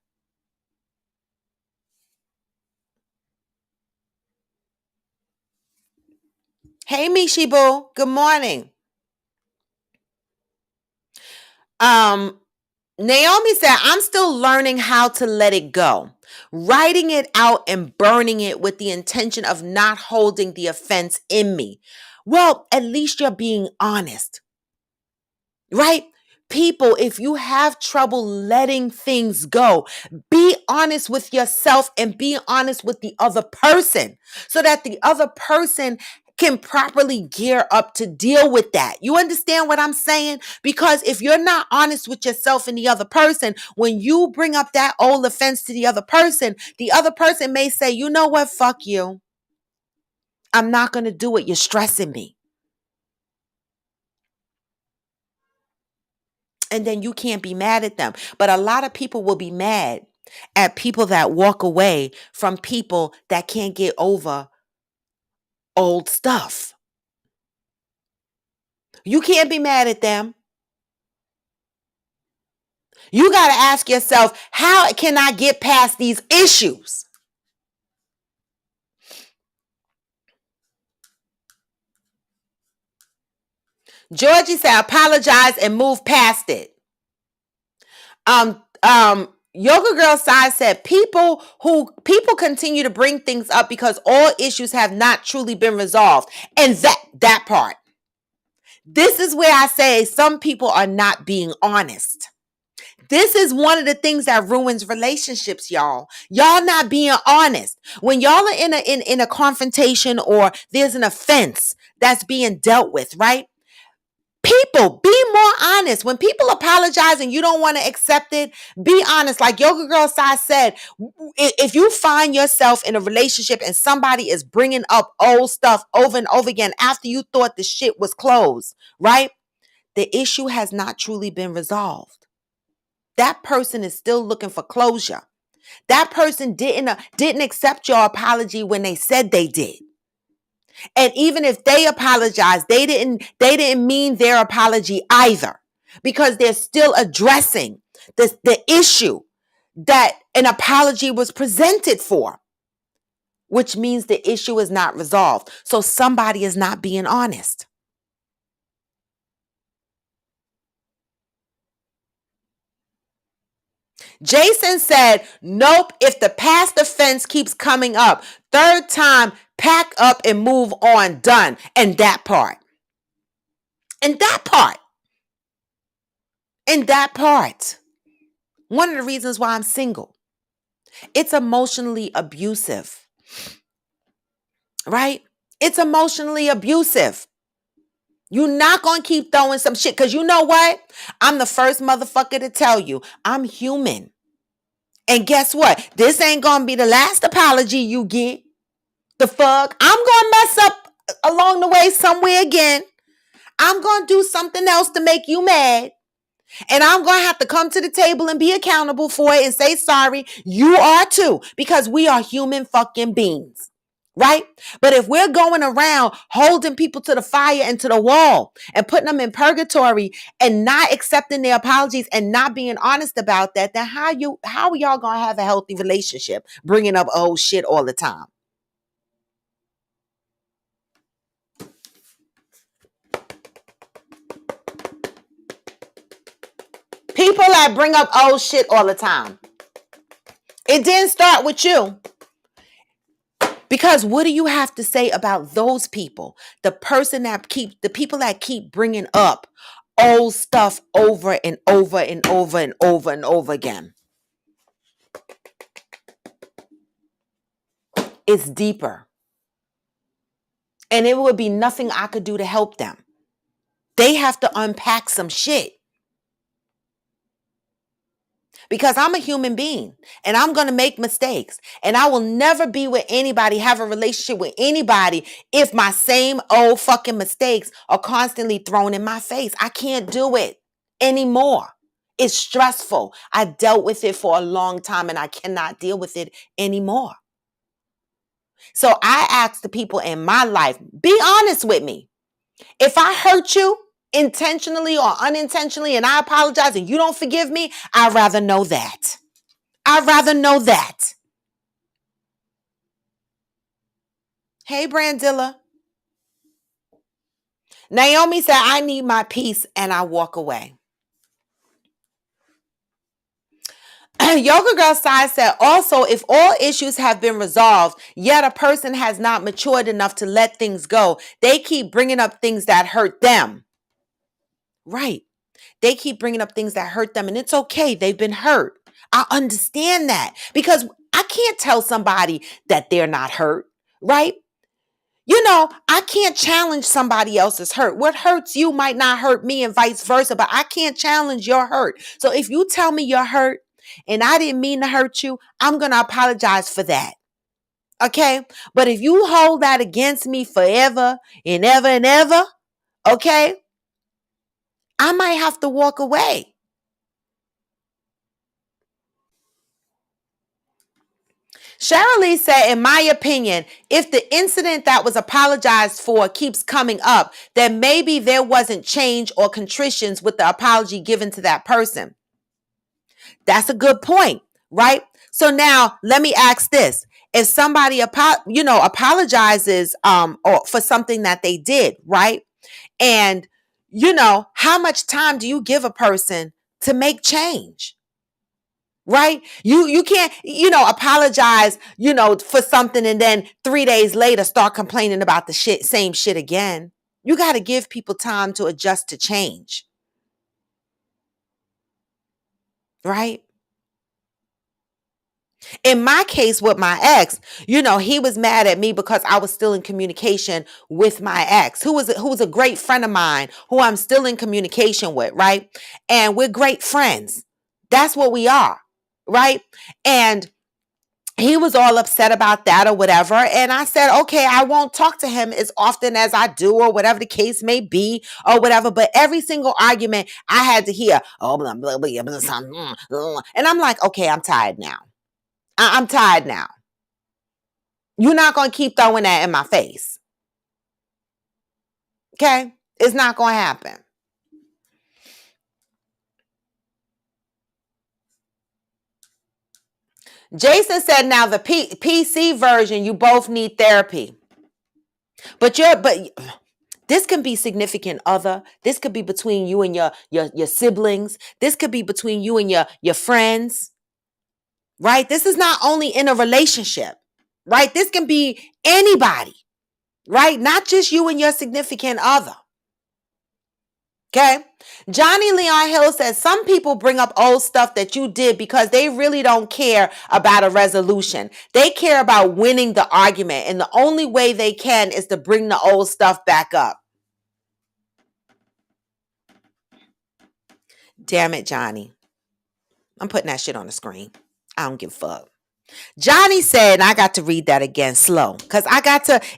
A: Hey, Mishi Boo. Good morning. Um, Naomi said, I'm still learning how to let it go. Writing it out and burning it with the intention of not holding the offense in me. Well, at least you're being honest, right? People, if you have trouble letting things go, be honest with yourself and be honest with the other person so that the other person can properly gear up to deal with that. You understand what I'm saying? Because if you're not honest with yourself and the other person, when you bring up that old offense to the other person may say, you know what? Fuck you. I'm not going to do it. You're stressing me. And then you can't be mad at them. But a lot of people will be mad at people that walk away from people that can't get over old stuff. You can't be mad at them. You got to ask yourself, how can I get past these issues? Georgie said, apologize and move past it. Yoga Girl Side said, people continue to bring things up because all issues have not truly been resolved. And that part. This is where I say some people are not being honest. This is one of the things that ruins relationships, y'all. Y'all not being honest. When y'all are in a confrontation or there's an offense that's being dealt with, right? People, be more honest. When people apologize and you don't want to accept it, be honest. Like Yoga Girl Sai said, if you find yourself in a relationship and somebody is bringing up old stuff over and over again after you thought the shit was closed, right? The issue has not truly been resolved. That person is still looking for closure. That person didn't accept your apology when they said they did. And even if they apologized, they didn't mean their apology either, because they're still addressing the issue that an apology was presented for, which means the issue is not resolved. So somebody is not being honest. Jason said, nope, if the past offense keeps coming up, third time, pack up and move on, done. And that part. And that part. And that part. One of the reasons why I'm single. It's emotionally abusive. Right? It's emotionally abusive. You're not going to keep throwing some shit because you know what? I'm the first motherfucker to tell you I'm human. And guess what? This ain't going to be the last apology you get. The fuck? I'm going to mess up along the way somewhere again. I'm going to do something else to make you mad. And I'm going to have to come to the table and be accountable for it and say sorry. You are too, because we are human fucking beings. Right? But if we're going around holding people to the fire and to the wall and putting them in purgatory and not accepting their apologies and not being honest about that, then how are y'all going to have a healthy relationship bringing up old shit all the time? People that bring up old shit all the time. It didn't start with you. Because what do you have to say about those people? The people that keep bringing up old stuff over and over and over and over and over again. It's deeper. And it would be nothing I could do to help them. They have to unpack some shit. because I'm a human being and I'm going to make mistakes, and I will never be with anybody, have a relationship with anybody if my same old fucking mistakes are constantly thrown in my face. I can't do it anymore. It's stressful. I dealt with it for a long time and I cannot deal with it anymore. So I ask the people in my life, be honest with me. If I hurt you intentionally or unintentionally and I apologize and you don't forgive me, I'd rather know that. I'd rather know that. Hey, Brandilla. Naomi said, I need my peace and I walk away. Yoga Girl Side said, also, if all issues have been resolved, yet a person has not matured enough to let things go, they keep bringing up things that hurt them. Right. They keep bringing up things that hurt them, and it's okay. They've been hurt. I understand that because I can't tell somebody that they're not hurt, right? You know, I can't challenge somebody else's hurt. What hurts you might not hurt me and vice versa, but I can't challenge your hurt. So if you tell me you're hurt and I didn't mean to hurt you, I'm going to apologize for that. Okay? But if you hold that against me forever and ever and ever, okay, I might have to walk away. Cheryl said, in my opinion, if the incident that was apologized for keeps coming up, then maybe there wasn't change or contritions with the apology given to that person. That's a good point, right? So now let me ask this. If somebody apologizes or for something that they did, right? And how much time do you give a person to make change? Right? You can't, apologize, for something and then 3 days later start complaining about the same shit again. You got to give people time to adjust to change. Right? In my case with my ex, he was mad at me because I was still in communication with my ex, who was a great friend of mine, who I'm still in communication with, right? And we're great friends. That's what we are, right? And he was all upset about that or whatever. And I said, okay, I won't talk to him as often as I do or whatever the case may be or whatever. But every single argument I had to hear, oh, blah, blah, blah, blah, blah, blah. And I'm like, okay, I'm tired now. I'm tired now. You're not going to keep throwing that in my face. Okay? It's not going to happen. Jason said, now the PC version, you both need therapy. But this can be significant other. This could be between you and your siblings. This could be between you and your friends. Right? This is not only in a relationship. Right? This can be anybody. Right? Not just you and your significant other. Okay? Johnny Leon Hill says some people bring up old stuff that you did because they really don't care about a resolution. They care about winning the argument, and the only way they can is to bring the old stuff back up. Damn it, Johnny. I'm putting that shit on the screen. I don't give a fuck. Johnny said, and I got to read that again slow because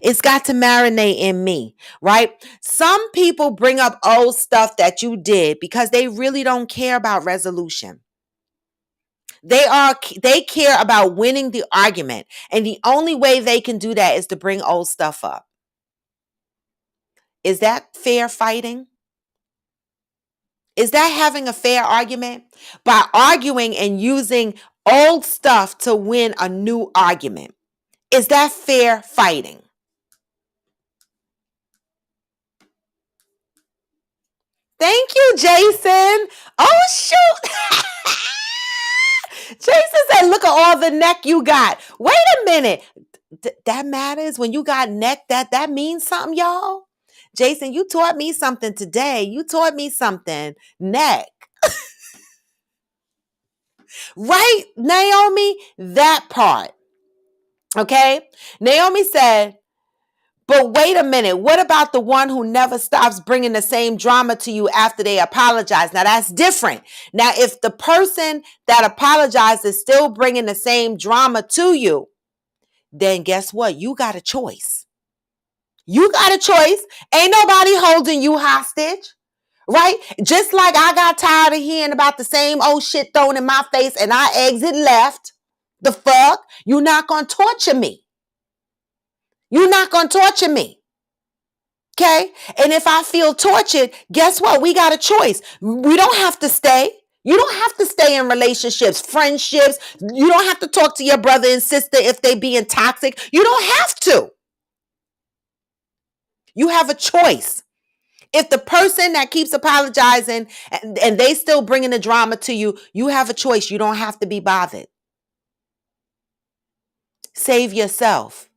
A: it's got to marinate in me, right? Some people bring up old stuff that you did because they really don't care about resolution. They care about winning the argument. And the only way they can do that is to bring old stuff up. Is that fair fighting? Is that having a fair argument? By arguing and using old stuff to win a new argument. Is that fair fighting? Thank you, Jason. Oh, shoot. Jason said, look at all the neck you got. Wait a minute. That matters when you got neck. That means something, y'all. Jason, you taught me something today. You taught me something. Neck. Right, Naomi? That part. Okay? Naomi said, But wait a minute. What about the one who never stops bringing the same drama to you after they apologize? Now that's different. Now, if the person that apologized is still bringing the same drama to you, then guess what? You got a choice. You got a choice. Ain't nobody holding you hostage. Right? Just like I got tired of hearing about the same old shit thrown in my face and I exit left. The fuck? You're not going to torture me. You're not going to torture me. Okay? And if I feel tortured, guess what? We got a choice. We don't have to stay. You don't have to stay in relationships, friendships. You don't have to talk to your brother and sister if they being toxic. You don't have to. You have a choice. If the person that keeps apologizing and they still bringing the drama to you, you have a choice. You don't have to be bothered. Save yourself.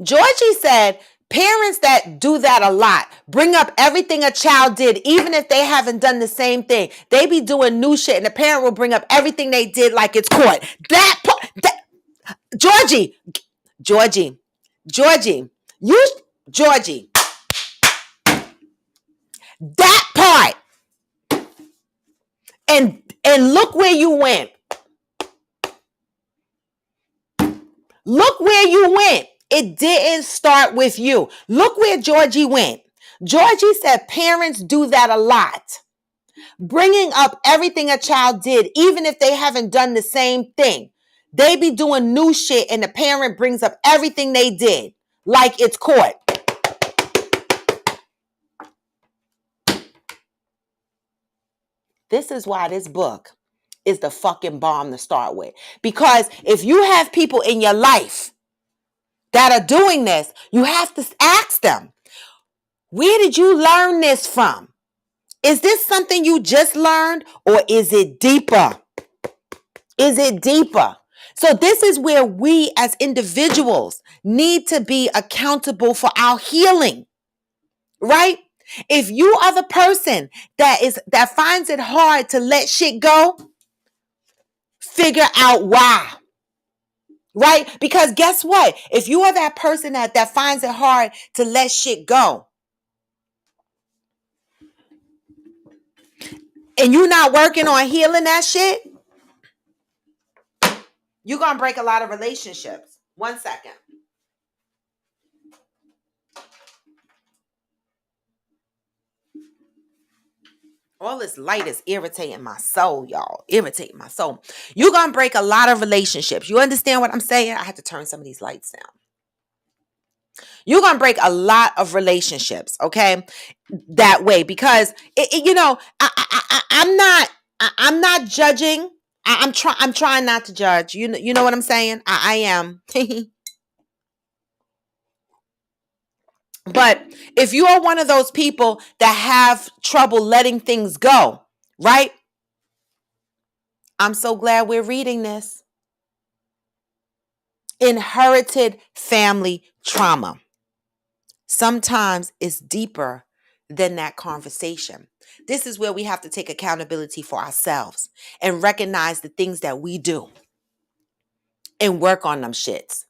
A: Georgie said, parents that do that a lot, bring up everything a child did, even if they haven't done the same thing. They be doing new shit and the parent will bring up everything they did like it's court. Georgie, Georgie, that part. And look where you went. Look where you went. It didn't start with you. Look where Georgie went. Georgie said parents do that a lot. Bringing up everything a child did, even if they haven't done the same thing. They be doing new shit and the parent brings up everything they did like it's court. This is why this book is the fucking bomb to start with. Because if you have people in your life that are doing this, you have to ask them, where did you learn this from? Is this something you just learned or is it deeper? Is it deeper? So this is where we as individuals need to be accountable for our healing, right? If you are the person that finds it hard to let shit go, figure out why. Right? Because guess what? If you are that person that finds it hard to let shit go, and you're not working on healing that shit, you're going to break a lot of relationships. 1 second. All this light is irritating my soul, y'all. Irritating my soul. You're going to break a lot of relationships. You understand what I'm saying? I had to turn some of these lights down. You're going to break a lot of relationships, okay? That way, because I'm not judging. I'm trying not to judge. You know what I'm saying? I am. But if you are one of those people that have trouble letting things go, right? I'm so glad we're reading this. Inherited family trauma. Sometimes it's deeper than that conversation. This is where we have to take accountability for ourselves and recognize the things that we do and work on them shits.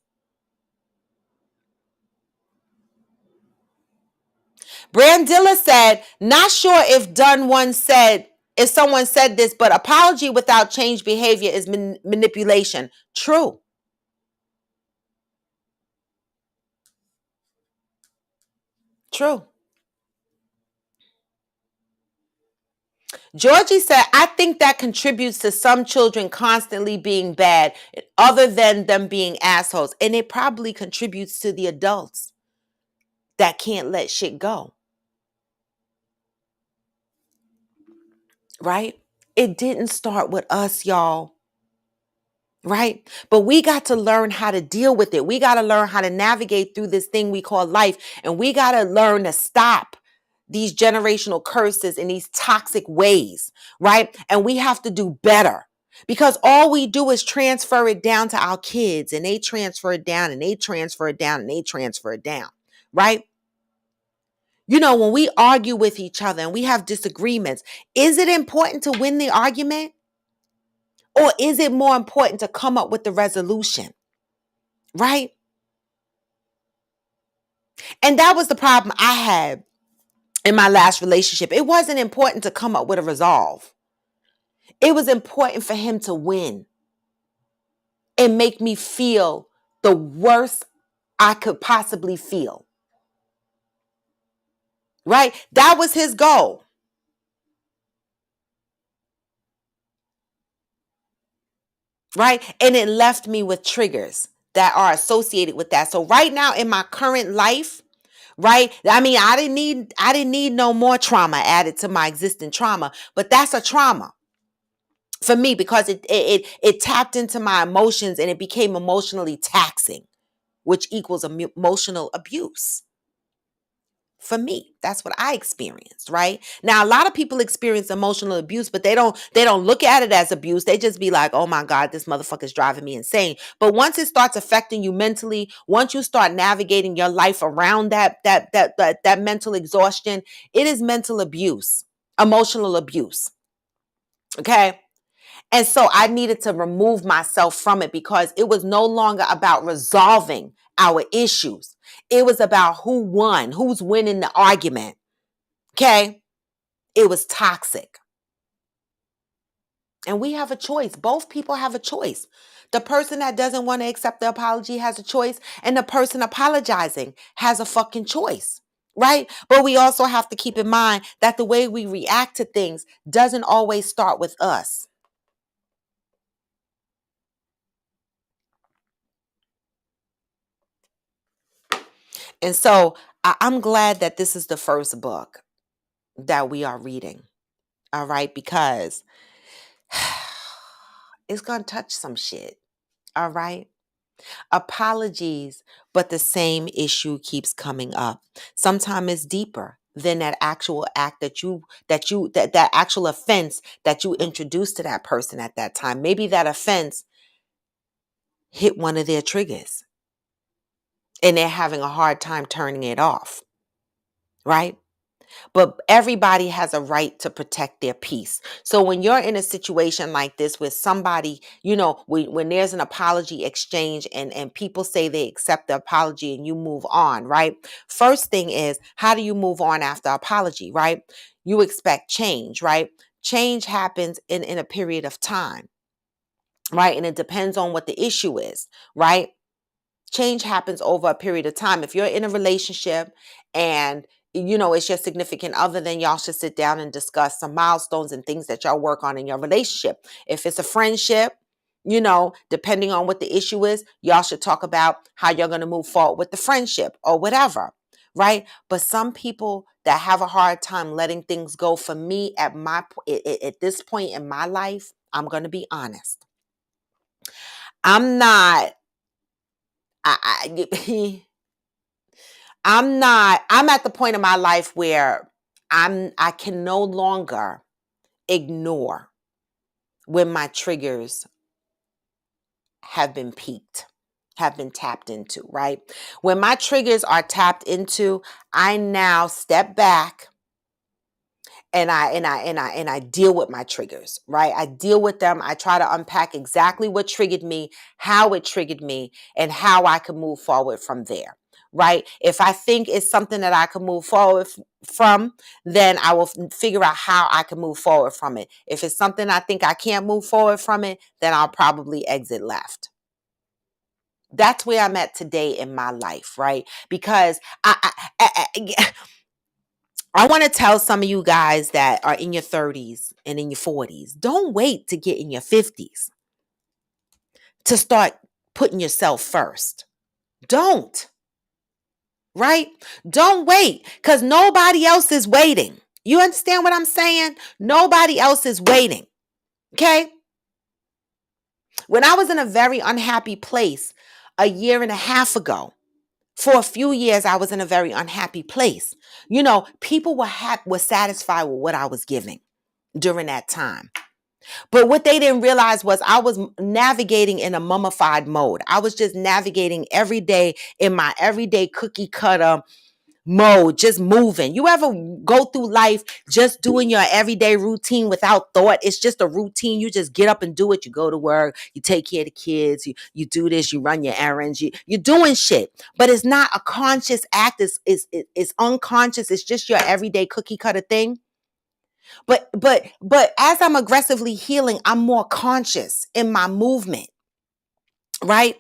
A: Brandilla said, not sure if someone said this, but apology without change behavior is manipulation. True. True. Georgie said, I think that contributes to some children constantly being bad, other than them being assholes. And it probably contributes to the adults that can't let shit go. Right? It didn't start with us, y'all. Right? But we got to learn how to deal with it. We got to learn how to navigate through this thing we call life. And we got to learn to stop these generational curses in these toxic ways, right? And we have to do better, because all we do is transfer it down to our kids, and they transfer it down and they transfer it down and they transfer it down, right? You know, when we argue with each other and we have disagreements, is it important to win the argument? Or is it more important to come up with the resolution? Right? And that was the problem I had in my last relationship. It wasn't important to come up with a resolve. It was important for him to win and make me feel the worst I could possibly feel. Right? That was his goal. Right? And it left me with triggers that are associated with that. So right now in my current life, right? I mean, I didn't need no more trauma added to my existing trauma, but that's a trauma for me because it tapped into my emotions and it became emotionally taxing, which equals emotional abuse. For me, that's what I experienced, right? Now a lot of people experience emotional abuse, but they don't look at it as abuse. They just be like, "Oh my God, this motherfucker's driving me insane." But once it starts affecting you mentally, once you start navigating your life around that mental exhaustion, it is mental abuse, emotional abuse. Okay? And so I needed to remove myself from it because it was no longer about resolving our issues. It was about who won, who's winning the argument. Okay? It was toxic. And we have a choice. Both people have a choice. The person that doesn't want to accept the apology has a choice, and the person apologizing has a fucking choice. Right? But we also have to keep in mind that the way we react to things doesn't always start with us. And so I'm glad that this is the first book that we are reading. All right. Because it's going to touch some shit. All right. Apologies, but the same issue keeps coming up. Sometimes it's deeper than that actual act that actual offense that you introduced to that person at that time. Maybe that offense hit one of their triggers and they're having a hard time turning it off. Right? But everybody has a right to protect their peace. So when you're in a situation like this with somebody, when there's an apology exchange and people say they accept the apology and you move on, right? First thing is, how do you move on after apology, right? You expect change, right? Change happens in a period of time, right? And it depends on what the issue is, right? Change happens over a period of time. If you're in a relationship and it's your significant other, then y'all should sit down and discuss some milestones and things that y'all work on in your relationship. If it's a friendship, depending on what the issue is, y'all should talk about how you're going to move forward with the friendship or whatever, right? But some people that have a hard time letting things go, for me at this point in my life, I'm going to be honest. I'm not I I'm at the point in my life where I can no longer ignore when my triggers have been peaked, have been tapped into, right? When my triggers are tapped into, I now step back and I deal with my triggers, right? I deal with them. I try to unpack exactly what triggered me, how it triggered me, and how I can move forward from there. Right? If I think it's something that I can move forward from, then I will figure out how I can move forward from it. If it's something I think I can't move forward from it, then I'll probably exit left. That's where I'm at today in my life, right? Because I want to tell some of you guys that are in your 30s and in your 40s, don't wait to get in your 50s to start putting yourself first. Don't, right? Don't wait because nobody else is waiting. You understand what I'm saying? Nobody else is waiting. Okay? When I was in a very unhappy place a year and a half ago, for a few years, I was in a very unhappy place. People were satisfied with what I was giving during that time. But what they didn't realize was I was navigating in a mummified mode. I was just navigating every day in my everyday cookie cutter mode, just moving. You ever go through life just doing your everyday routine without thought? It's just a routine. You just get up and do it. You go to work, you take care of the kids, you do this, you run your errands, you're doing shit. But it's not a conscious act. It's unconscious. It's just your everyday cookie cutter thing. But as I'm aggressively healing, I'm more conscious in my movement, right?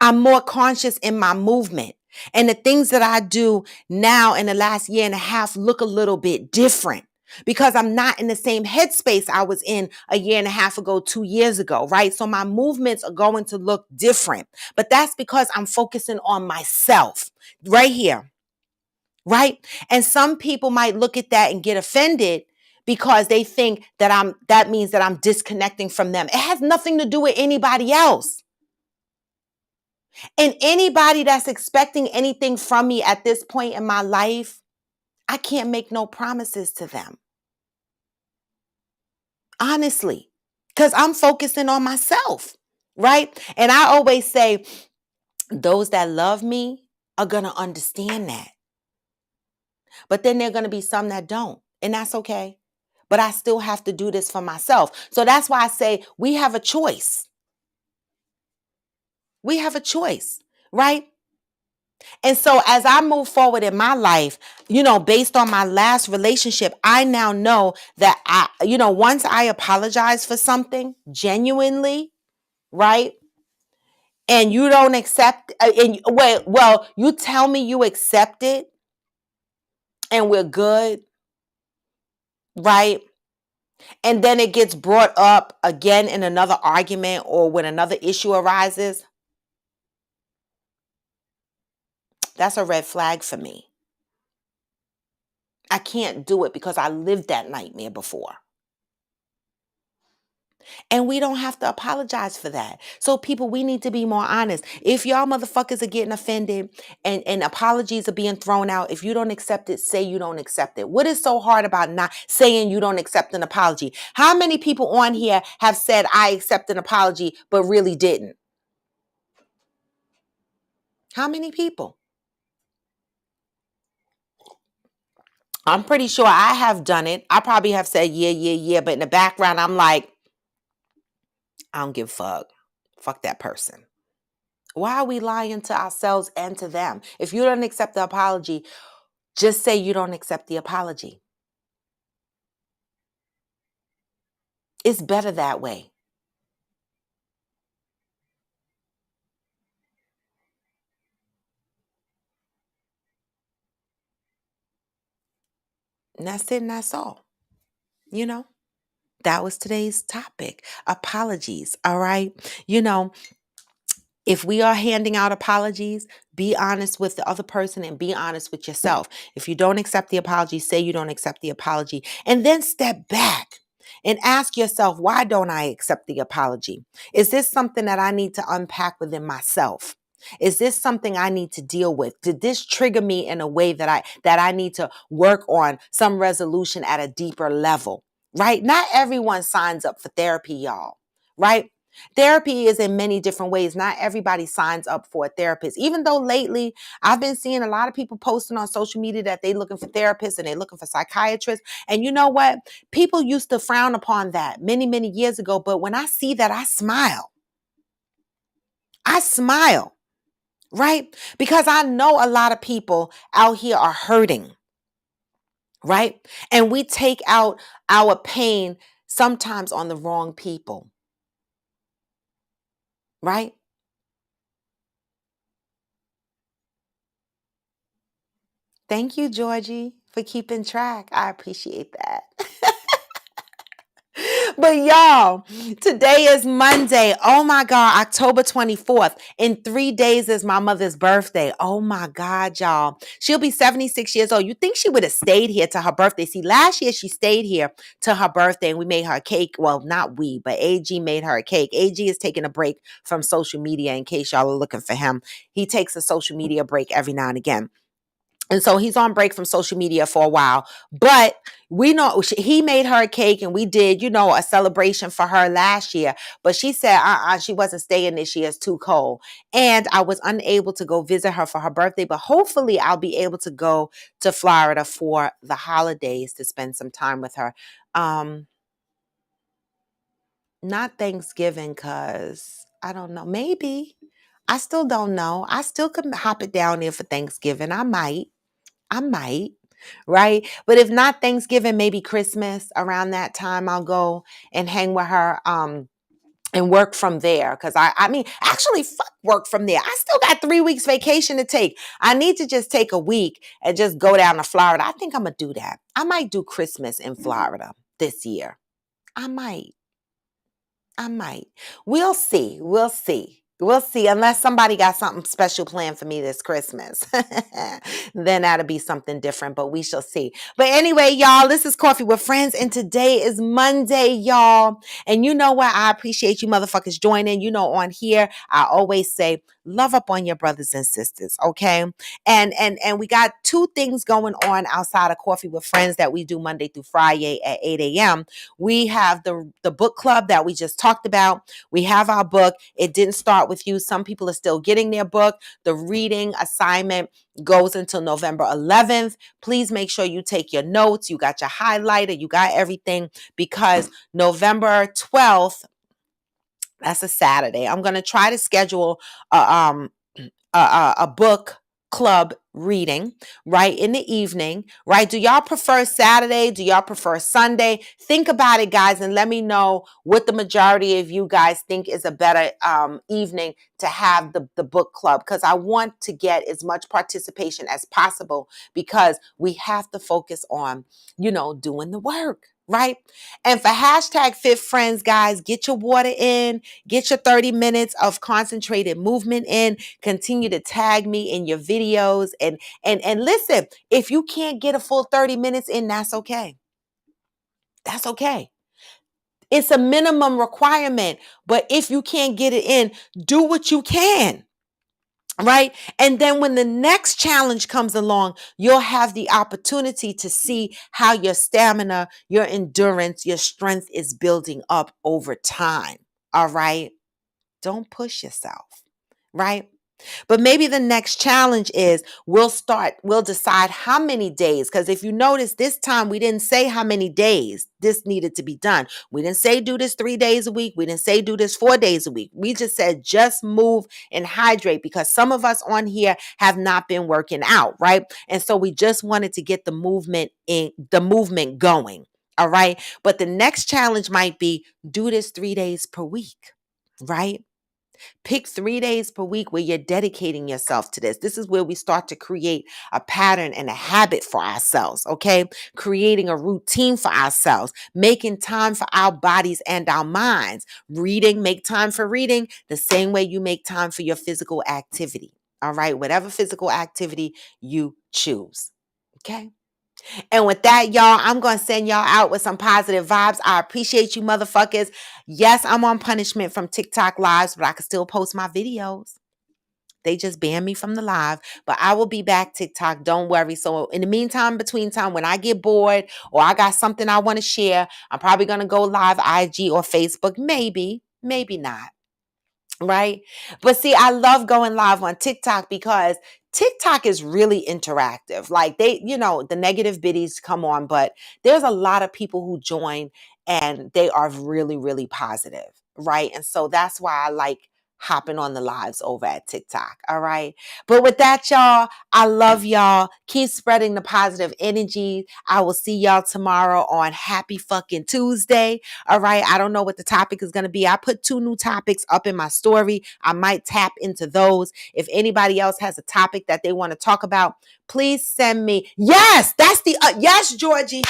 A: I'm more conscious in my movement. And the things that I do now in the last year and a half look a little bit different because I'm not in the same headspace I was in a year and a half ago, 2 years ago, right? So my movements are going to look different, but that's because I'm focusing on myself right here, right? And some people might look at that and get offended because they think that means that I'm disconnecting from them. It has nothing to do with anybody else. And anybody that's expecting anything from me at this point in my life, I can't make no promises to them. Honestly, because I'm focusing on myself, right? And I always say, those that love me are going to understand that. But then there are going to be some that don't. And that's okay. But I still have to do this for myself. So that's why I say we have a choice. We have a choice, right? And so as I move forward in my life, based on my last relationship, I now know that once I apologize for something genuinely, right? And you don't accept, you tell me you accept it and we're good, right? And then it gets brought up again in another argument or when another issue arises. That's a red flag for me. I can't do it because I lived that nightmare before. And we don't have to apologize for that. So people, we need to be more honest. If y'all motherfuckers are getting offended and apologies are being thrown out, if you don't accept it, say you don't accept it. What is so hard about not saying you don't accept an apology? How many people on here have said, I accept an apology, but really didn't? How many people? I'm pretty sure I have done it. I probably have said, yeah. But in the background, I'm like, I don't give a fuck. Fuck that person. Why are we lying to ourselves and to them? If you don't accept the apology, just say you don't accept the apology. It's better that way. And that's it and that's all. That was today's topic. Apologies. All right. If we are handing out apologies, be honest with the other person and be honest with yourself. If you don't accept the apology, say you don't accept the apology, and then step back and ask yourself, why don't I accept the apology? Is this something that I need to unpack within myself? Is this something I need to deal with? Did this trigger me in a way that I need to work on some resolution at a deeper level? Right? Not everyone signs up for therapy, y'all. Right? Therapy is in many different ways. Not everybody signs up for a therapist. Even though lately I've been seeing a lot of people posting on social media that they're looking for therapists and they're looking for psychiatrists. And you know what? People used to frown upon that many, many years ago. But when I see that, I smile. I smile, right? Because I know a lot of people out here are hurting, right? And we take out our pain sometimes on the wrong people, right? Thank you, Georgie, for keeping track. I appreciate that. But y'all, today is Monday. Oh my God, October 24th. In 3 days is my mother's birthday. Oh my God, y'all. She'll be 76 years old. You think she would have stayed here to her birthday? See, last year she stayed here to her birthday and we made her a cake. Well, not we, but AG made her a cake. AG is taking a break from social media in case y'all are looking for him. He takes a social media break every now and again.
C: And so he's on break from social media for a while. But we know he made her a cake and we did, a celebration for her last year. But she said she wasn't staying this year. It's too cold. And I was unable to go visit her for her birthday. But hopefully I'll be able to go to Florida for the holidays to spend some time with her. Not Thanksgiving, because I don't know. Maybe. I still don't know. I still could hop it down there for Thanksgiving. I might. Right? But if not Thanksgiving, maybe Christmas around that time I'll go and hang with her and work from there. Cause I mean, actually fuck work from there. I still got 3 weeks vacation to take. I need to just take a week and just go down to Florida. I think I'm gonna do that. I might do Christmas in Florida this year. I might. I might. We'll see. We'll see. We'll see. Unless somebody got something special planned for me this Christmas, then that'll be something different, but we shall see. But anyway, y'all, this is Coffee with Friends, and today is Monday, y'all. And you know what? I appreciate you motherfuckers joining. On here, I always say, love up on your brothers and sisters, okay? And we got two things going on outside of Coffee with Friends that we do Monday through Friday at 8 a.m. We have the book club that we just talked about. We have our book. It didn't start with you. Some people are still getting their book. The reading assignment goes until November 11th. Please make sure you take your notes. You got your highlighter. You got everything, because November 12th, that's a Saturday, I'm going to try to schedule a book club reading right in the evening, right? Do y'all prefer Saturday? Do y'all prefer Sunday? Think about it, guys, and let me know what the majority of you guys think is a better evening to have the book club, because I want to get as much participation as possible, because we have to focus on, doing the work. Right. And for hashtag Fit Friends, guys, get your water in, get your 30 minutes of concentrated movement in, continue to tag me in your videos. And listen, if you can't get a full 30 minutes in, that's okay. That's okay. It's a minimum requirement. But if you can't get it in, do what you can. Right. And then when the next challenge comes along, you'll have the opportunity to see how your stamina, your endurance, your strength is building up over time. All right. Don't push yourself. Right. But maybe the next challenge is we'll decide how many days. Because if you notice, this time we didn't say how many days this needed to be done. We didn't say do this 3 days a week. We didn't say do this 4 days a week. We just said just move and hydrate, because some of us on here have not been working out, right? And so we just wanted to get the movement going. All right. But the next challenge might be do this 3 days per week, right? Pick 3 days per week where you're dedicating yourself to this. This is where we start to create a pattern and a habit for ourselves, okay? Creating a routine for ourselves, making time for our bodies and our minds. Reading, make time for reading the same way you make time for your physical activity, all right? Whatever physical activity you choose, okay? And with that, y'all, I'm going to send y'all out with some positive vibes. I appreciate you motherfuckers. Yes, I'm on punishment from TikTok lives, but I can still post my videos. They just banned me from the live, but I will be back TikTok. Don't worry. So in the meantime, between time, when I get bored or I got something I want to share, I'm probably going to go live IG or Facebook. Maybe, maybe not. Right. But see, I love going live on TikTok because TikTok is really interactive. Like the negative biddies come on, but there's a lot of people who join and they are really, really positive. Right. And so that's why I like hopping on the lives over at TikTok. All right. But with that, y'all, I love y'all. Keep spreading the positive energy. I will see y'all tomorrow on Happy fucking Tuesday. All right. I don't know what the topic is going to be. I put 2 new topics up in my story. I might tap into those. If anybody else has a topic that they want to talk about, please send me. Yes, that's yes, Georgie.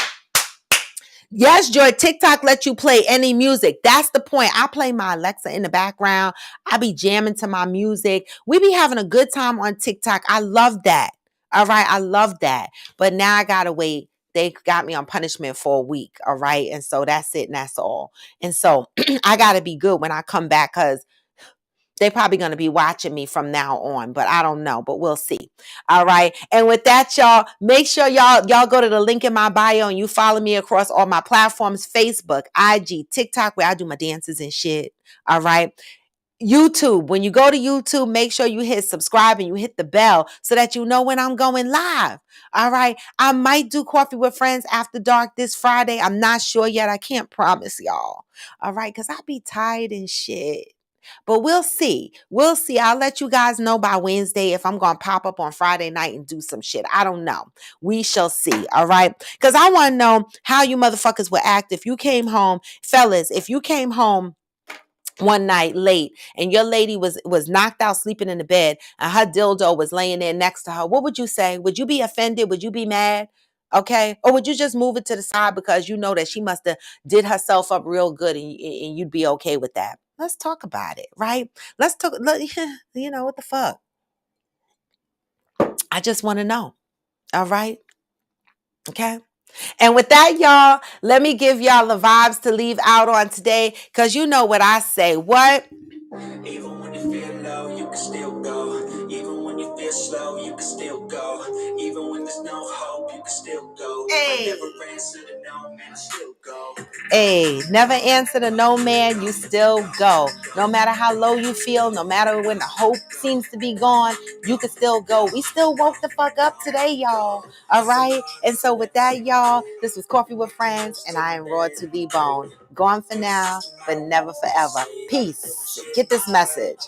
C: Yes, Joy. TikTok lets you play any music. That's the point. I play my Alexa in the background. I be jamming to my music. We be having a good time on TikTok. I love that. All right. I love that. But now I got to wait. They got me on punishment for a week. All right. And so that's it. And that's all. And so I got to be good when I come back, because They probably going to be watching me from now on, but I don't know, but we'll see. All right. And with that, y'all, make sure y'all go to the link in my bio and you follow me across all my platforms, Facebook, IG, TikTok, where I do my dances and shit. All right. YouTube, when you go to YouTube, make sure you hit subscribe and you hit the bell so that you know when I'm going live. All right. I might do Coffee with Friends after dark this Friday. I'm not sure yet. I can't promise y'all. All right. Because I be tired and shit. But we'll see. We'll see. I'll let you guys know by Wednesday if I'm going to pop up on Friday night and do some shit. I don't know. We shall see. All right. Because I want to know how you motherfuckers would act if you came home. Fellas, if you came home one night late and your lady was knocked out sleeping in the bed and her dildo was laying there next to her, what would you say? Would you be offended? Would you be mad? Okay. Or would you just move it to the side because you know that she must have did herself up real good and you'd be okay with that? Let's talk about it, right? Let's talk. You know, what the fuck? I just want to know. All right. Okay. And with that, y'all, let me give y'all the vibes to leave out on today because you know what I say. What?
B: Even when you feel low, you can still go. Even when you feel slow, you can still go. Even when there's no hope, you can still go.
C: Hey.
B: I never answer to no man, I still go.
C: Hey, never answer to no man, you still go. No matter how low you feel, no matter when the hope seems to be gone, you can still go. We still woke the fuck up today, y'all. All right? And so with that, y'all, this was Coffee with Friends, and I am raw to the bone. Gone for now, but never forever. Peace. Get this message.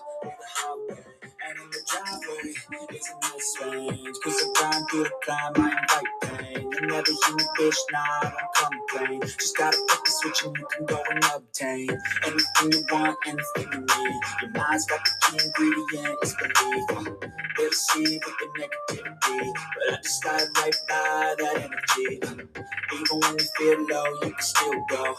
B: And in the driveway, it's a nice range. Cause I'm going through the climb, I invite pain. You never hear me, bitch, nah, I don't complain. Just gotta flip the switch and you can go and obtain anything you want, anything you need. Your mind's got the key ingredient, it's belief. They'll see with the negativity, but I just slide right by that energy. Even when you feel low, you can still go.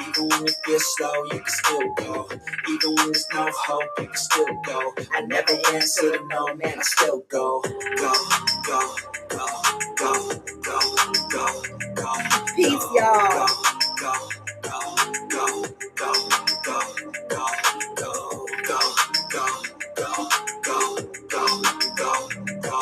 B: Even when you feel slow, you can still go. Even when there's no hope, you can still go. I never answer to no man, I still go, go, go.